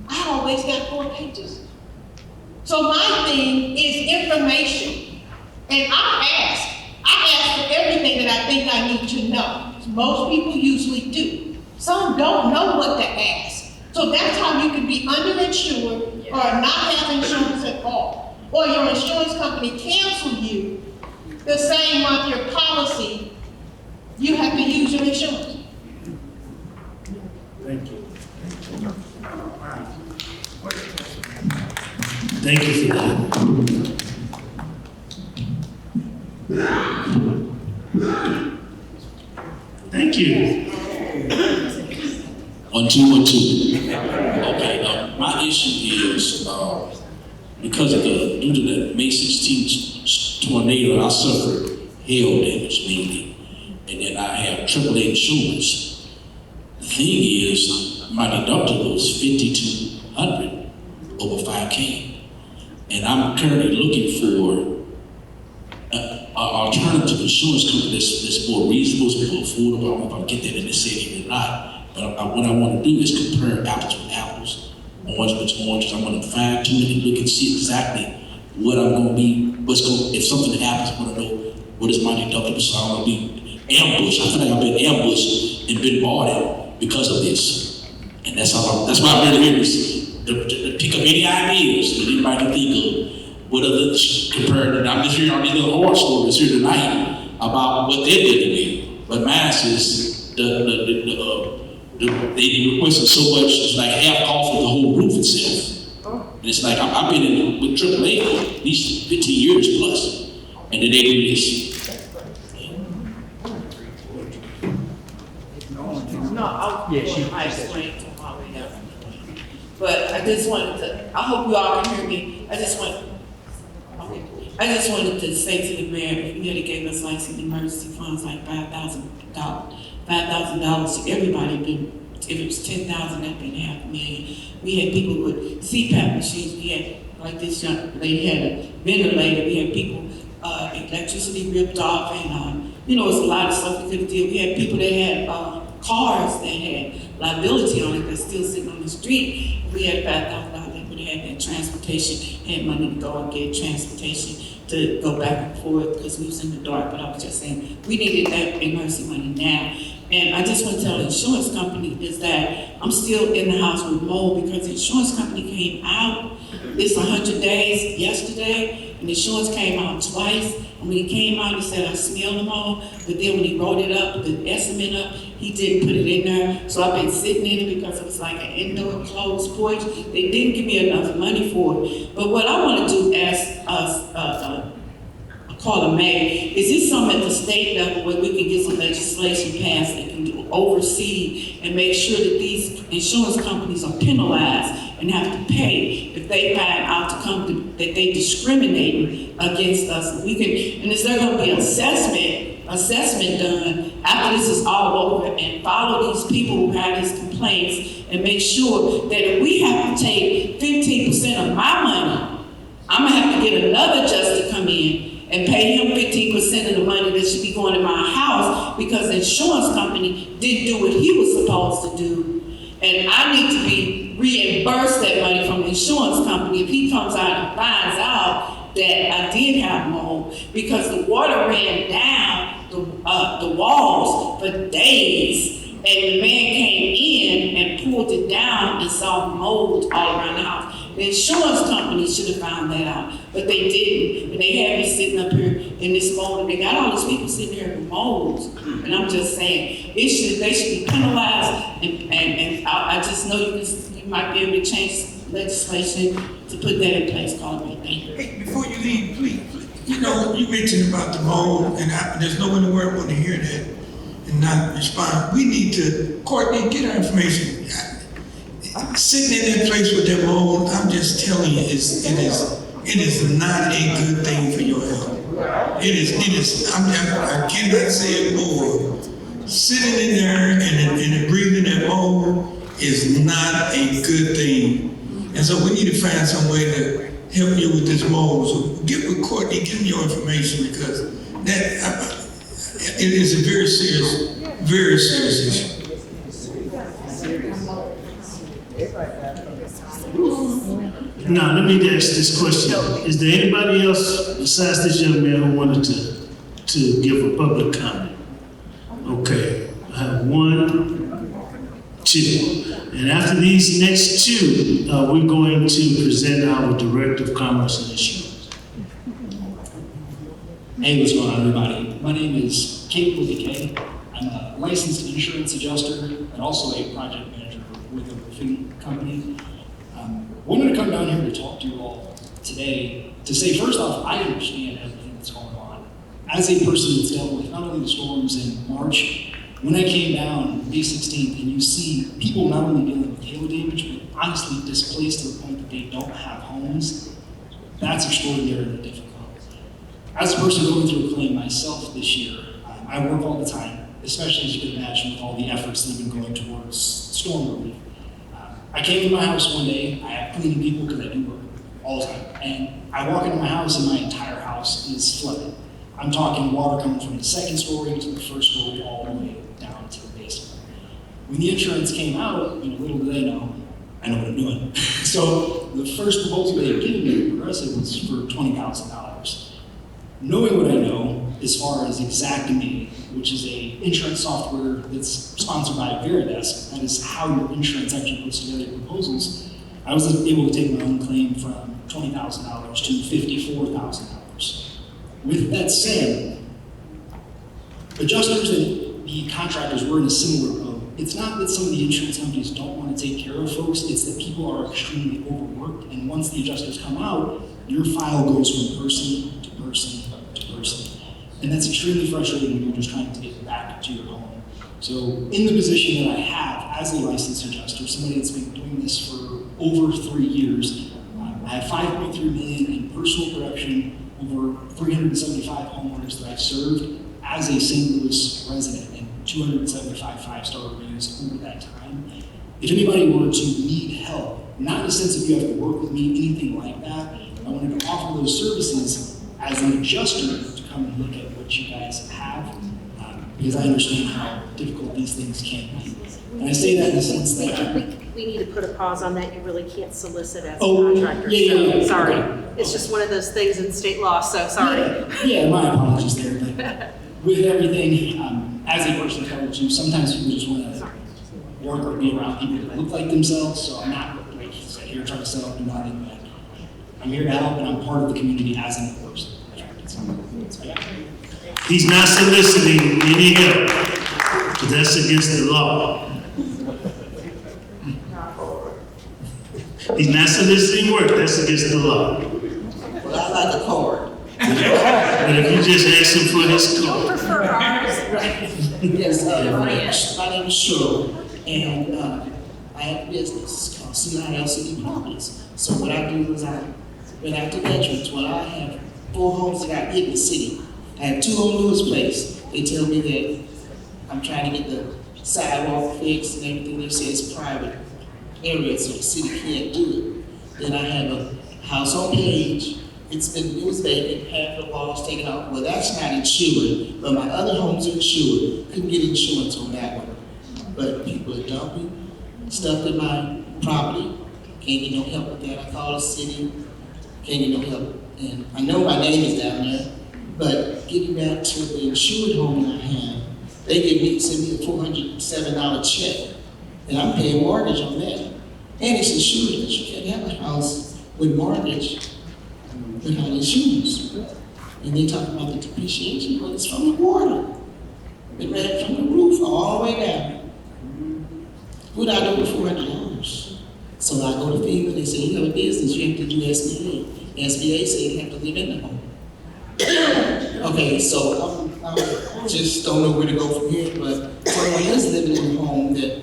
I always got 4 pages. So my thing is information. And I ask for everything that I think I need to know. Most people usually do. Some don't know what to ask. So that's how you can be underinsured or not have insurance at all. Or your insurance company cancel you the same month your policy, you have to use your insurance. Thank you. Thank you for that. Thank you. 1 2 1 2. Okay, my issue is because of due to the May 16th tornado, I suffered hail damage mainly, and then I have AAA insurance. The thing is, my deductible is $5,200 over $5,000, and I'm currently looking for an alternative insurance company that's more reasonable, it's more affordable. I don't know if I'll get that in the city or not, but what I want to do is compare apples with apples. Orange with oranges. I want to fine tune it and look and see exactly what I'm going to be, if something happens, I want to know what is my deductible, so I don't want to be ambushed. I feel like I've been ambushed and been bought out because of this. And that's why I'm really here to pick up any ideas that anybody can think of. What other compared to, I'm just hearing all these little horror stories here tonight about what they're dealing with. But masses, they requested so much, it's like half cost of the whole roof itself. And it's like, I've been in with AAA for at least 15 years plus, and then they do this. No, I explained to Molly that. But I just wanted to, I hope you all can hear me. I just wanted to say to the mayor, if you had gave us like some emergency funds, like $5,000 to everybody, if it was 10,000, that'd been $500,000. We had people with CPAP machines. We had, like this young lady had a ventilator. We had people, electricity ripped off, and it's a lot of stuff we could have did. We had people that had cars that had liability on it that's still sitting on the street. We had $5,000 that would have had that transportation, had money to go and get transportation to go back and forth because we was in the dark. But I was just saying, we needed that emergency money now. And I just want to tell the insurance company is that I'm still in the house with mold because the insurance company came out. It's 100 days yesterday, and the insurance came out twice. And when he came out, he said, I smelled them all. But then when he wrote it up, the estimate up, he didn't put it in there. So I've been sitting in it because it was like an indoor closed porch. They didn't give me enough money for it. But what I want to do as call a mayor, is this something at the state level where we can get some legislation passed that can oversee and make sure that these insurance companies are penalized and have to pay if they find out that they discriminating against us? We can, and is there going to be assessment done after this is all over, and follow these people who have these complaints and make sure that if we have to take 15% of my money, I'm gonna have to get another judge to come in and pay him 15% of the money that should be going to my house because the insurance company didn't do what he was supposed to do. And I need to be reimbursed that money from the insurance company if he comes out and finds out that I did have mold, because the water ran down the walls for days. And the man came in and pulled it down and saw mold all around the house. The insurance company should have found that out, but they didn't. And they had me sitting up here in this mold, and they got all these people sitting here with molds. And I'm just saying, they should be penalized. And I just know you might be able to change legislation to put that in place. Call me. Thank you. Hey, before you leave, please, you mentioned about the mold, and there's no one in the world want to hear that and not respond. We need to, Courtney, get our information. Sitting in that place with that mold, I'm just telling you, it is not a good thing for your health. It is, I cannot say it more. Sitting in there and breathing that mold is not a good thing. And so we need to find some way to help you with this mold. So get with Courtney, give me your information, because it is a very serious issue. Now, let me ask this question. Is there anybody else besides this young man who wanted to give a public comment? Okay, I have 1, 2. And after these next 2, we're going to present our Director of Commerce and Insurance. Hey, what's going on, everybody? My name is Kate Willie. I'm a licensed insurance adjuster and also a project manager with a roofing company. Wanted to come down here to talk to you all today to say, first off, I understand everything that's going on. As a person that's dealt with not only the storms in March, when I came down May 16th and you see people not only dealing with hail damage, but honestly displaced to the point that they don't have homes, that's extraordinarily difficult. As a person going through a claim myself this year, I work all the time, especially as you can imagine with all the efforts that have been going towards storm relief. I came to my house one day, I have cleaning people because I do work all the time, and I walk into my house and my entire house is flooded. I'm talking water coming from the second story to the first story all the way down to the basement. When the insurance came out, little did I know what I'm doing. So the first proposal they had given me, Progressive, was for $20,000. Knowing what I know as far as exacting me which is a insurance software that's sponsored by Veridesk. That is how your insurance actually puts together proposals. I was able to take my own claim from $20,000 to $54,000. With that said, adjusters and the contractors were in a similar boat. It's not that some of the insurance companies don't want to take care of folks, it's that people are extremely overworked, and once the adjusters come out, your file goes from person to person to person. And that's extremely frustrating when you're just trying to get back to your home. So in the position that I have as a licensed adjuster, somebody that's been doing this for over 3 years, I have 5.3 million in personal production, over 375 homeowners that I've served as a St. Louis resident, and 275 five-star reviews over that time. If anybody were to need help, not in the sense of you have to work with me, anything like that, I wanted to offer those services as an adjuster to come and look at what you guys have, because I understand how difficult these things can be. And I say that in the sense that We need to put a pause on that. You really can't solicit as a Oh, contractor. yeah. Sorry. Okay. It's just one of those things in state law, so sorry. Yeah, my apologies there. But with everything, as a person of color too, sometimes people just want to work or be around people that look like themselves. So I'm not like here trying to set up and nothing, but I'm here to help, and I'm part of the community as an person. So, yeah. He's not soliciting any help, but that's against the law. He's not soliciting work, that's against the law. Well, I like a card. But if you just ask him for his card. Prefer ours. Yes, my name is Cheryl, and I have a business called CILCD Properties. So what I do is I rent out to veterans. Well, I have 4 homes that I get in the city. I have 2 on Lewis Place. They tell me that I'm trying to get the sidewalk fixed and everything. They say it's private area, so the city can't do it. Then I have a house on Page. It was vacant, half the walls taken off. Well, that's not insured, but my other homes are insured. Couldn't get insurance on that one. But people are dumping stuff in my property. Can't get no help with that. I call the city, can't get no help. And I know my name is down there, but getting back to the insured home that I have, they send me a $407 check, and I'm paying mortgage on that. And it's insured, but you can't have a house with mortgage without insurance. And they talk about the depreciation, but it's from the water. It ran from the roof all the way down. What I do with $400? So I go to FEMA, they say, you have a business, you have to do SBA. SBA said you have to live in the home. Okay, so I just don't know where to go from here, but someone is living in a home that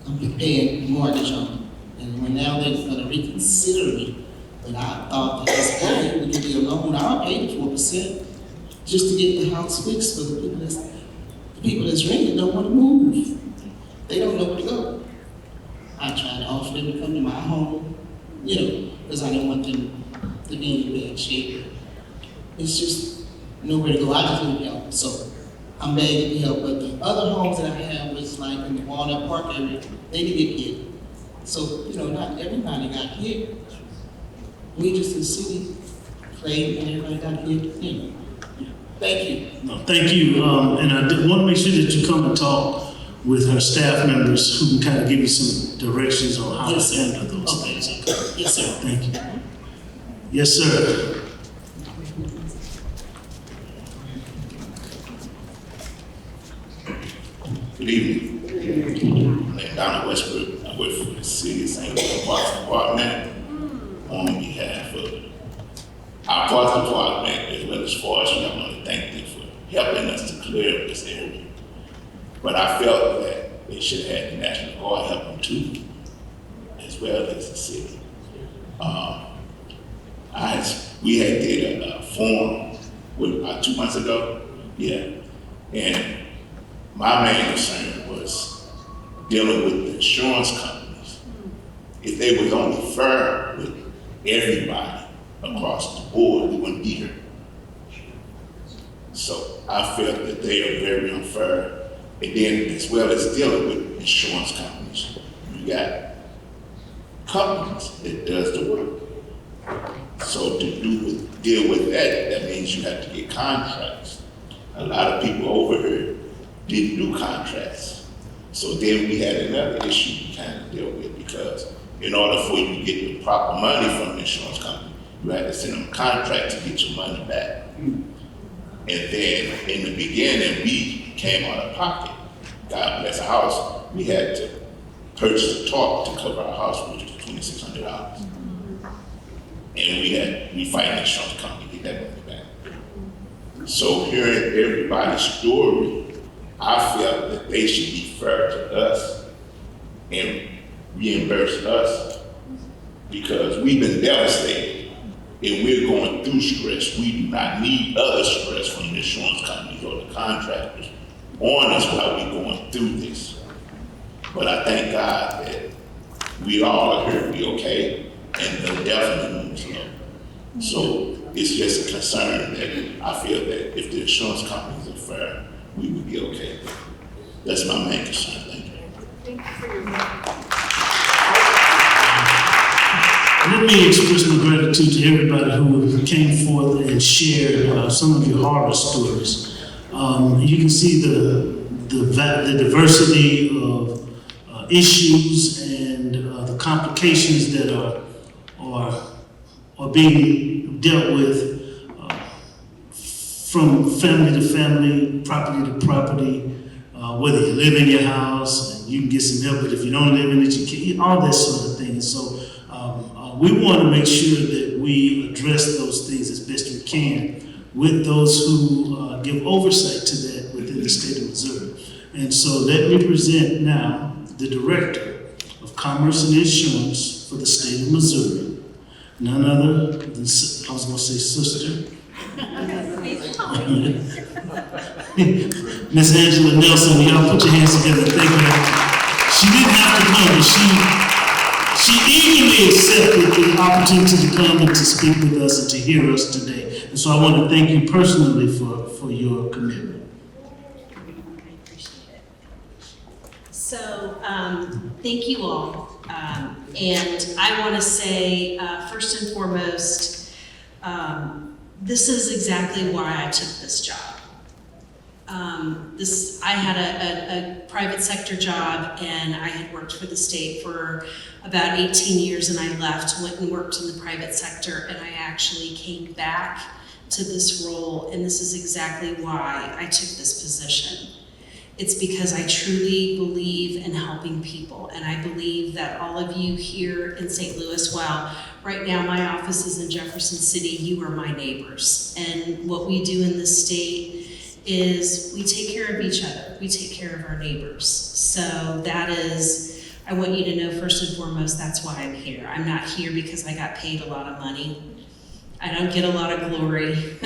I'm paying mortgage on. And when now they're gonna reconsider it, but I thought that SBA would give me a loan, I'll pay the 4% just to get the house fixed for the people that's renting don't want to move. They don't know where to go. I tried to offer them to come to my home, because I didn't want them to be in bad shape. It's just nowhere to go. I just need help. So I'm begging for help. But the other homes that I have was like in the Walnut Park area, they didn't get hit. So, not everybody got hit. We just in the city, Clay, and everybody got hit. Thank you. No, thank you. And I want to make sure that you come and talk with our staff members who can kind of give you some directions on how to handle those things. Yes, sir. Thank you. Yes, sir. Good evening. My name is Donald Westbrook. I work for the City of St. Louis Parks Department on behalf of our Parks Department as well as Forestry. I want to thank them for helping us to clear up this area. But I felt that they should have had the National Guard help them too, as well as the city. We had did a forum about 2 months ago, and my main concern was dealing with the insurance companies. If they was only fair with everybody across the board, we wouldn't be here. So I felt that they are very unfair. And then as well as dealing with insurance companies, you got companies that does the work. So to deal with that, that means you have to get contracts a lot of people over here didn't do contracts. So then we had another issue we kind of dealt with, because in order for you to get the proper money from the insurance company, you had to send them a contract to get your money back. And then in the beginning, we came out of pocket. God bless our house. We had to purchase a tarp to cover our house, which was $2,600. And we fight an insurance company to get that money back. So hearing everybody's story, I felt that they should be fair to us and reimburse us, because we've been devastated and we're going through stress. We do not need other stress from the insurance companies or the contractors on us while we're going through this. But I thank God that we all are here to be okay, and they're definitely moving slow. So it's just a concern that I feel that if the insurance companies are fair, we would be okay. That's my main concern. Thank you. Thank you for your Let me express my gratitude to everybody who came forth and shared some of your horror stories. You can see the diversity of issues and the complications that are being dealt with from family to family, property to property, whether you live in your house and you can get some help, but if you don't live in it, you can't, all that sort of thing. So we want to make sure that we address those things as best we can with those who give oversight to that within the state of Missouri. And so let me present now the Director of Commerce and Insurance for the state of Missouri. None other than, I was going to say sister, Miss Angela Nelson. Y'all put your hands together. Thank her. She didn't have to come, but she eagerly accepted the opportunity to come and to speak with us and to hear us today. And so I want to thank you personally for your commitment. So, thank you all. And I want to say, first and foremost, this is exactly why I took this job. I had a private sector job, and I had worked for the state for about 18 years, and I left, went and worked in the private sector, and I actually came back to this role, and this is exactly why I took this position. It's because I truly believe in helping people, and I believe that all of you here in St. Louis, while right now my office is in Jefferson City, you are my neighbors. And what we do in this state is we take care of each other. We take care of our neighbors. So that is, I want you to know first and foremost, that's why I'm here. I'm not here because I got paid a lot of money. I don't get a lot of glory.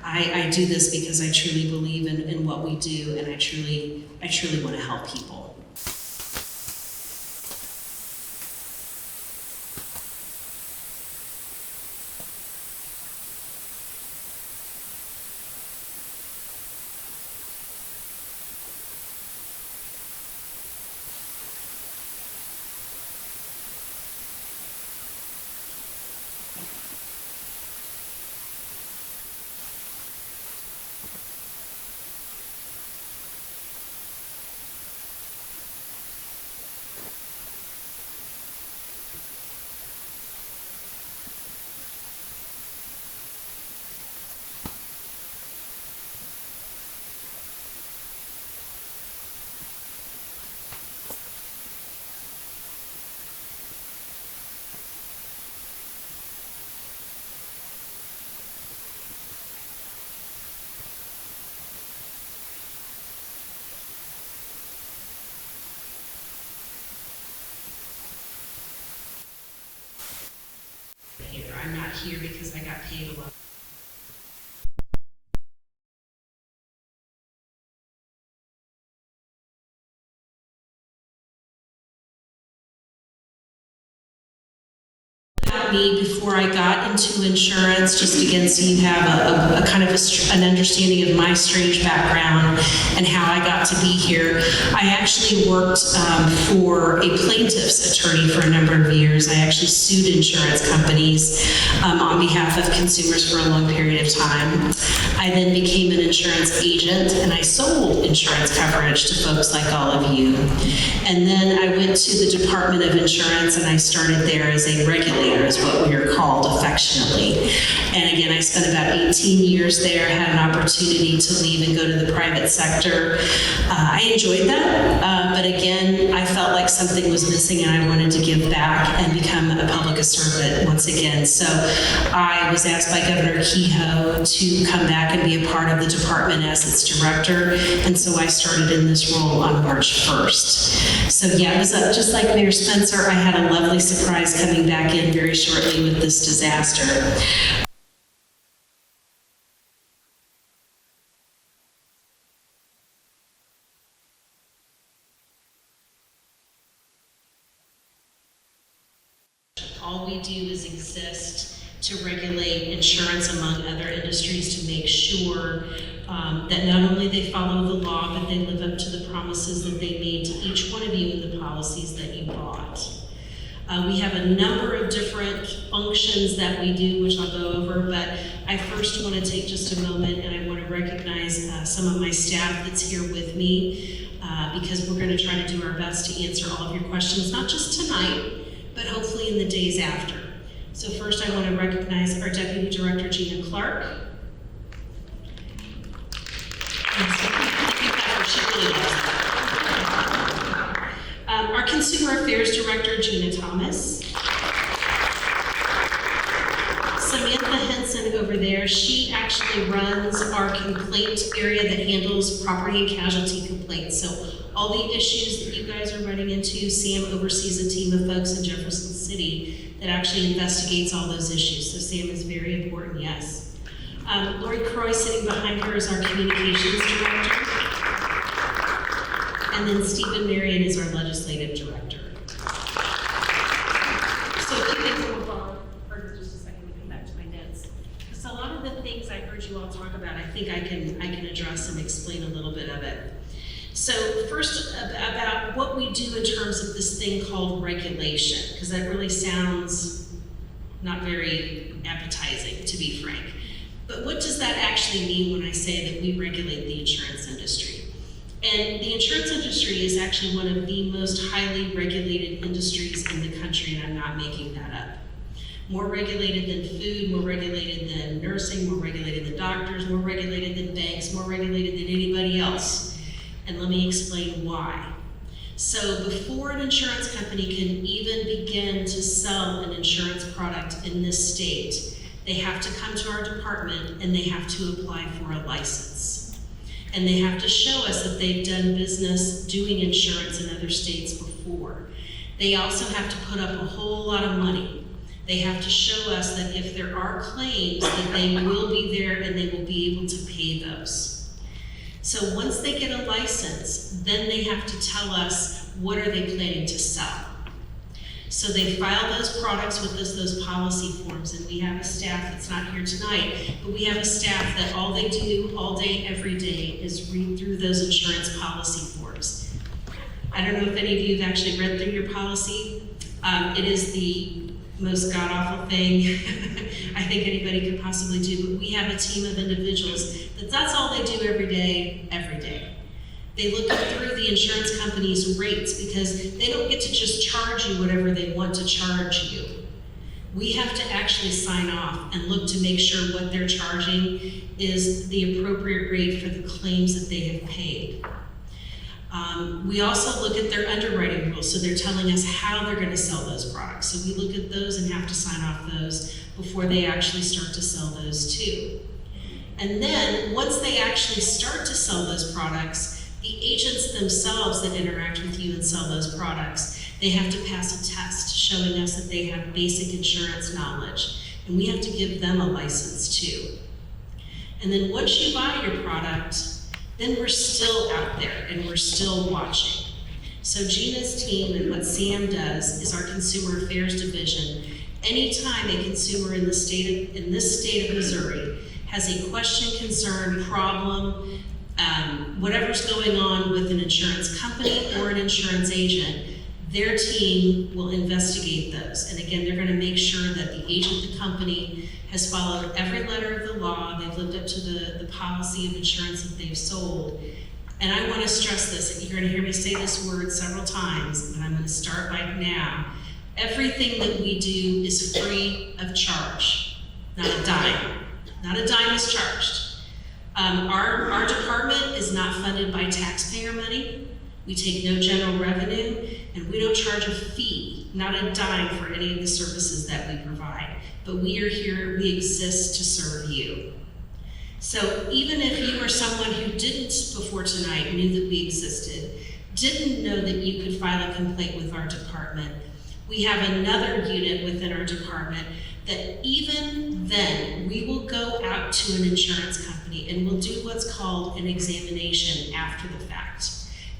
I do this because I truly believe in what we do, and I truly want to help people. I'm not here because I got paid a lot. about me before I got into insurance, just again so you have a kind of an understanding of my strange background and how I got to be here. I actually worked for a plaintiff's attorney for a number of years. I actually sued insurance companies on behalf of consumers for a long period of time. I then became an insurance agent and I sold insurance coverage to folks like all of you. And then I went to the Department of Insurance and I started there as a regulator, is what we are called affectionately. And again, I spent about 18 years there, had an opportunity to leave and go to the private sector. I enjoyed that, but again, I felt like something was missing and I wanted to give back and become a public servant once again. So I was asked by Governor Kehoe to come back and be a part of the department as its director, and so I started in this role on March 1st. So yeah, it was just like Mayor Spencer, I had a lovely surprise coming back in very shortly with this disaster. All we do is exist to regulate insurance among other industries to make sure that not only they follow the law, but they live up to the promises that they made to each one of you in the policies that you bought. We have a number of different functions that we do, which I'll go over, but I first want to take just a moment and I want to recognize some of my staff that's here with me because we're going to try to do our best to answer all of your questions, not just tonight, but hopefully in the days after. So first I want to recognize our Deputy Director, Gina Clark. Our Consumer Affairs Director, Gina Thomas. Samantha Henson over there, she actually runs our complaint area that handles property and casualty complaints. So all the issues that you guys are running into, Sam oversees a team of folks in Jefferson City that actually investigates all those issues. So Sam is very important, yes. Lori Croy sitting behind her is our communications director. And then Stephen Marion is our legislative director. So a few things we'll follow, or just a second, we come back to my notes. So a lot of the things I heard you all talk about, I think I can address and explain a little bit of it. So first, about what we do in terms of this thing called regulation, because that really sounds not very appetizing, to be frank. But what does that actually mean when I say that we regulate the insurance industry? And the insurance industry is actually one of the most highly regulated industries in the country, and I'm not making that up. More regulated than food, more regulated than nursing, more regulated than doctors, more regulated than banks, more regulated than anybody else. And let me explain why. So before an insurance company can even begin to sell an insurance product in this state, they have to come to our department and they have to apply for a license. And they have to show us that they've done business doing insurance in other states before. They also have to put up a whole lot of money. They have to show us that if there are claims, that they will be there and they will be able to pay those. So once they get a license, then they have to tell us what are they planning to sell. So they file those products with us, those policy forms, and we have a staff that's not here tonight, but we have a staff that all they do all day, every day is read through those insurance policy forms. I don't know if any of you have actually read through your policy. It is the most god-awful thing I think anybody could possibly do, but we have a team of individuals that's all they do every day, every day. They look through the insurance company's rates because they don't get to just charge you whatever they want to charge you. We have to actually sign off and look to make sure what they're charging is the appropriate rate for the claims that they have paid. We also look at their underwriting rules, so they're telling us how they're going to sell those products. So we look at those and have to sign off those before they actually start to sell those too. And then once they actually start to sell those products, the agents themselves that interact with you and sell those products, they have to pass a test showing us that they have basic insurance knowledge, and we have to give them a license too. And then once you buy your product, then we're still out there and we're still watching. So Gina's team and what Sam does is our Consumer Affairs Division Anytime a consumer in this state of Missouri has a question, concern, problem, whatever's going on with an insurance company or an insurance agent, their team will investigate those. And again, they're going to make sure that the agent of the company has followed every letter of the law, they've lived up to the policy of insurance that they've sold. And I want to stress this, you're going to hear me say this word several times, but I'm going to start right now. Everything that we do is free of charge, not a dime. Not a dime is charged. Our department is not funded by taxpayer money. We take no general revenue, and we don't charge a fee, not a dime for any of the services that we provide. But we are here, we exist to serve you. So even if you are someone who didn't before tonight knew that we existed, didn't know that you could file a complaint with our department, we have another unit within our department that even then, we will go out to an insurance company and we'll do what's called an examination after the fact.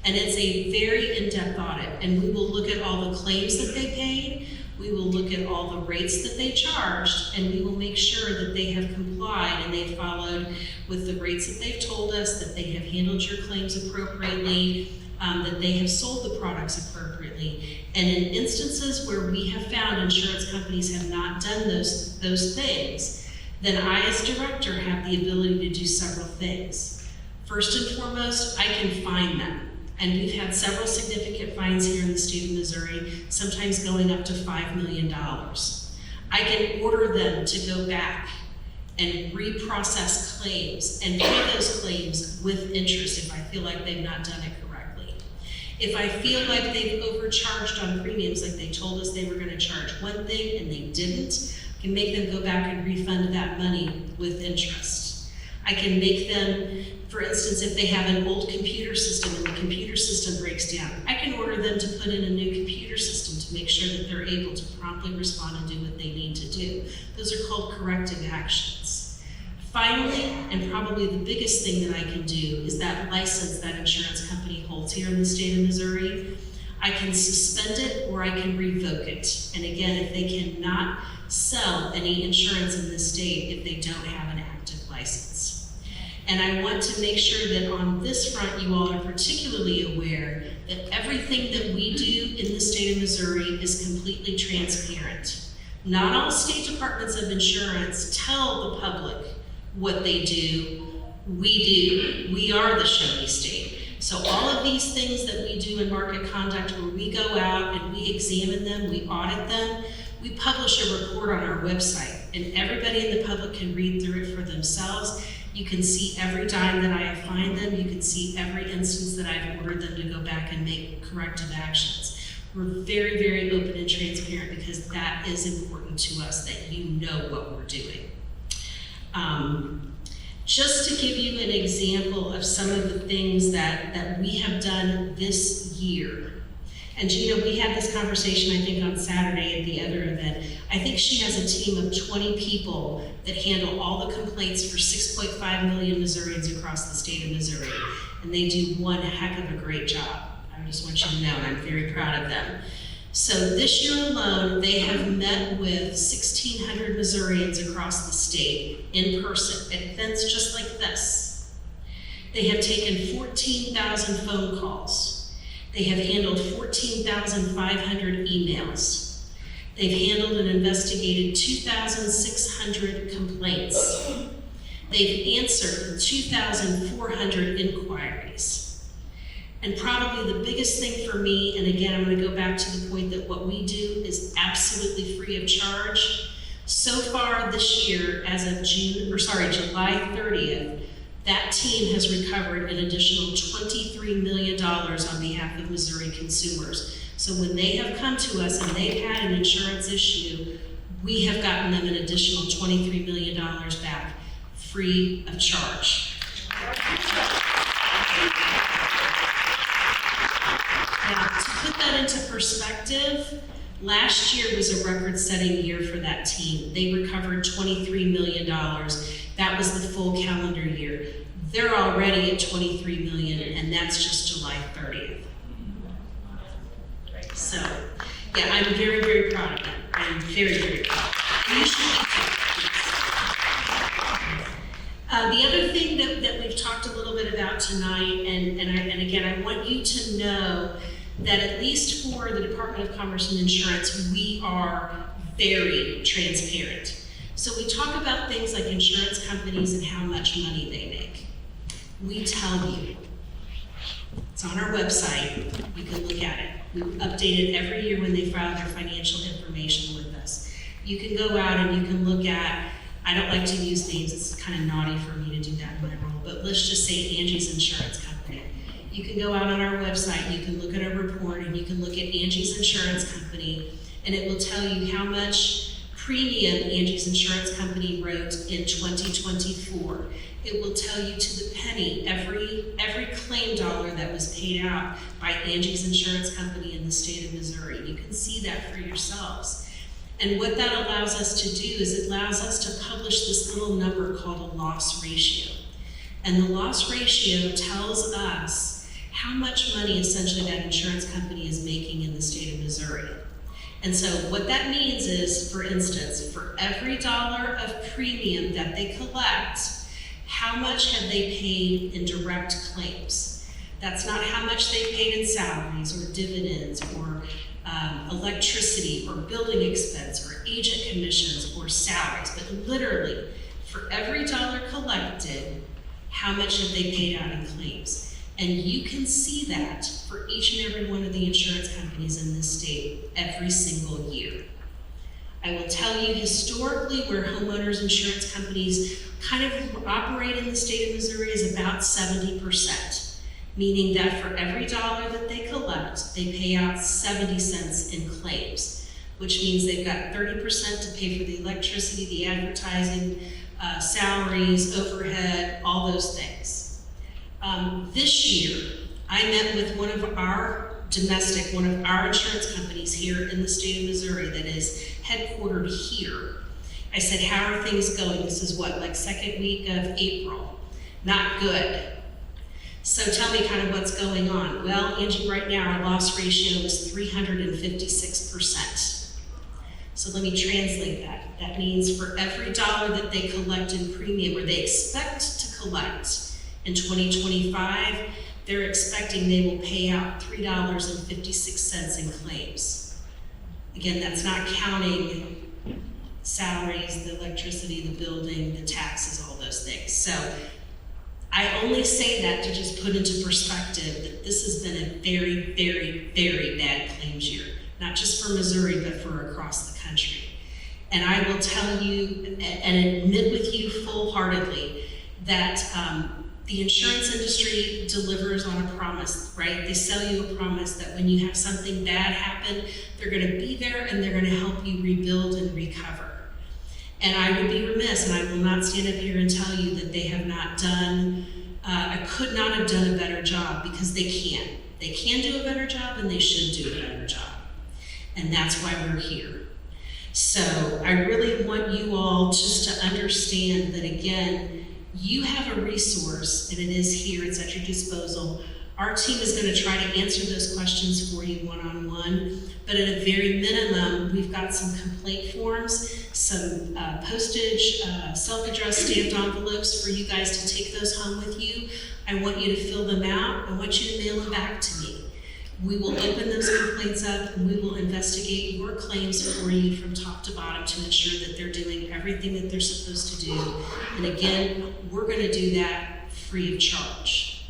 And it's a very in-depth audit, and we will look at all the claims that they paid, we will look at all the rates that they charged, and we will make sure that they have complied and they've followed with the rates that they've told us, that they have handled your claims appropriately, that they have sold the products appropriately. And in instances where we have found insurance companies have not done those things, then I as director have the ability to do several things. First and foremost, I can fine them. And we've had several significant fines here in the state of Missouri, sometimes going up to $5 million. I can order them to go back and reprocess claims and pay those claims with interest if I feel like they've not done it correctly. If I feel like they've overcharged on premiums, like they told us they were going to charge one thing and they didn't, I can make them go back and refund that money with interest. I can make them, for instance, if they have an old computer system and the computer system breaks down, I can order them to put in a new computer system to make sure that they're able to promptly respond and do what they need to do. Those are called corrective actions. Finally, and probably the biggest thing that I can do is that license that insurance company holds here in the state of Missouri. I can suspend it or I can revoke it. And again, if they cannot sell any insurance in this state if they don't have an active license. And I want to make sure that on this front, you all are particularly aware that everything that we do in the state of Missouri is completely transparent. Not all state departments of insurance tell the public what they do. We do. We are the show me state. So all of these things that we do in market conduct, where we go out and we examine them, we audit them, we publish a report on our website, and everybody in the public can read through it for themselves. You can see every dime that I have fined them. You can see every instance that I've ordered them to go back and make corrective actions. We're very, very open and transparent because that is important to us, that you know what we're doing. Just to give you an example of some of the things that we have done this year. And Gina, we had this conversation, I think, on Saturday at the other event. I think she has a team of 20 people that handle all the complaints for 6.5 million Missourians across the state of Missouri. And they do one heck of a great job. I just want you to know, and I'm very proud of them. So this year alone, they have met with 1,600 Missourians across the state in person at events just like this. They have taken 14,000 phone calls. They have handled 14,500 emails. They've handled and investigated 2,600 complaints. They've answered 2,400 inquiries. And probably the biggest thing for me, and again, I'm going to go back to the point that what we do is absolutely free of charge. So far this year, as of July 30th, that team has recovered an additional $23 million on behalf of Missouri consumers. So when they have come to us and they've had an insurance issue, we have gotten them an additional $23 million back, free of charge. Now, to put that into perspective, last year was a record-setting year for that team. They recovered $23 million. That was the full calendar year. They're already at $23 million, and that's just July 30th. So, yeah, I'm very, very proud of them. I'm very, very proud. And you should be too. The other thing that we've talked a little bit about tonight, and again, I want you to know that at least for the Department of Commerce and Insurance, we are very transparent. So we talk about things like insurance companies and how much money they make. We tell you. It's on our website. You can look at it. We update it every year when they file their financial information with us. You can go out and you can look at, I don't like to use names, it's kind of naughty for me to do that in my role, but let's just say Angie's Insurance Company. You can go out on our website, you can look at our report, and you can look at Angie's Insurance Company, and it will tell you how much premium Angie's Insurance Company wrote in 2024. It will tell you to the penny every claim dollar that was paid out by Angie's Insurance Company in the state of Missouri. You can see that for yourselves. And what that allows us to do is it allows us to publish this little number called a loss ratio. And the loss ratio tells us how much money essentially that insurance company is making in the state of Missouri. And so what that means is, for instance, for every dollar of premium that they collect, how much have they paid in direct claims? That's not how much they paid in salaries or dividends or electricity or building expense or agent commissions or salaries, but literally for every dollar collected, how much have they paid out in claims? And you can see that for each and every one of the insurance companies in this state every single year. I will tell you historically where homeowners insurance companies kind of operate in the state of Missouri is about 70%. Meaning that for every dollar that they collect, they pay out 70 cents in claims, which means they've got 30% to pay for the electricity, the advertising, salaries, overhead, all those things. This year, I met with one of our insurance companies here in the state of Missouri that is headquartered here. I said, how are things going? This is what, like second week of April? Not good. So tell me kind of what's going on. Well, Angie, right now our loss ratio is 356%. So let me translate that. That means for every dollar that they collect in premium, or they expect to collect in 2025, they're expecting they will pay out $3.56 in claims. Again, that's not counting salaries, the electricity, the building, the taxes, all those things. So I only say that to just put into perspective that this has been a very, very, very bad claims year, not just for Missouri, but for across the country. And I will tell you and admit with you full-heartedly that the insurance industry delivers on a promise, right? They sell you a promise that when you have something bad happen, they're gonna be there and they're gonna help you rebuild and recover. And I would be remiss, and I will not stand up here and tell you that they have not done, I could not have done a better job, because they can. They can do a better job, and they should do a better job. And that's why we're here. So I really want you all just to understand that, again, you have a resource, and it is here, it's at your disposal. Our team is going to try to answer those questions for you one-on-one, but at a very minimum, we've got some complaint forms, some postage, self-addressed stamped envelopes for you guys to take those home with you. I want you to fill them out. I want you to mail them back to me. We will open those complaints up, and we will investigate your claims for you from top to bottom to ensure that they're doing everything that they're supposed to do. And again, we're going to do that free of charge.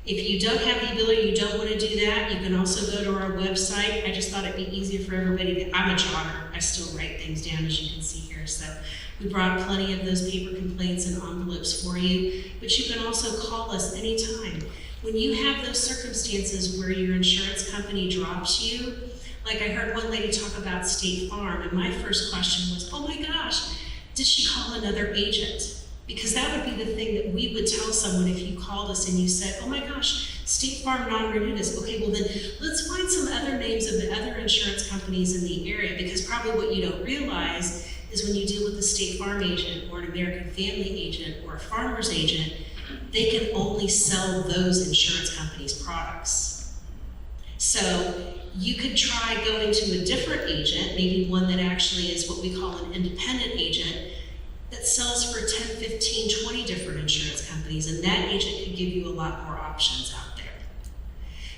If you don't have the ability, you don't want to do that, you can also go to our website. I just thought it'd be easier for everybody. I'm a jotter. I still write things down, as you can see here. So we brought plenty of those paper complaints and envelopes for you. But you can also call us anytime. When you have those circumstances where your insurance company drops you, like I heard one lady talk about State Farm, and my first question was, oh my gosh, did she call another agent? Because that would be the thing that we would tell someone if you called us and you said, oh my gosh, State Farm non-renewed us. Okay, well then let's find some other names of the other insurance companies in the area, because probably what you don't realize is when you deal with a State Farm agent or an American Family agent or a farmer's agent, they can only sell those insurance companies' products. So You could try going to a different agent, maybe one that actually is what we call an independent agent, that sells for 10, 15, 20 different insurance companies, and that agent could give you a lot more options out there.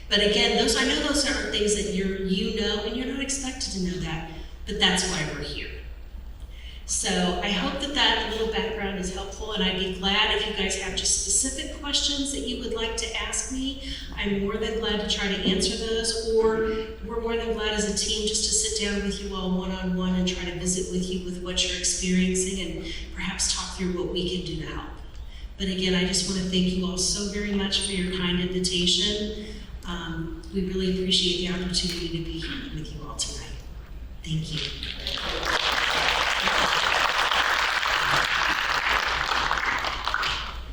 But again, I know those are things that you know, and you're not expected to know that, but that's why we're here. So I hope that little background is helpful, and I'd be glad if you guys have just specific questions that you would like to ask me. I'm more than glad to try to answer those, or we're more than glad as a team just to sit down with you all one-on-one and try to visit with you with what you're experiencing and perhaps talk through what we can do to help. But again, I just want to thank you all so very much for your kind invitation. We really appreciate the opportunity to be here with you all tonight. Thank you.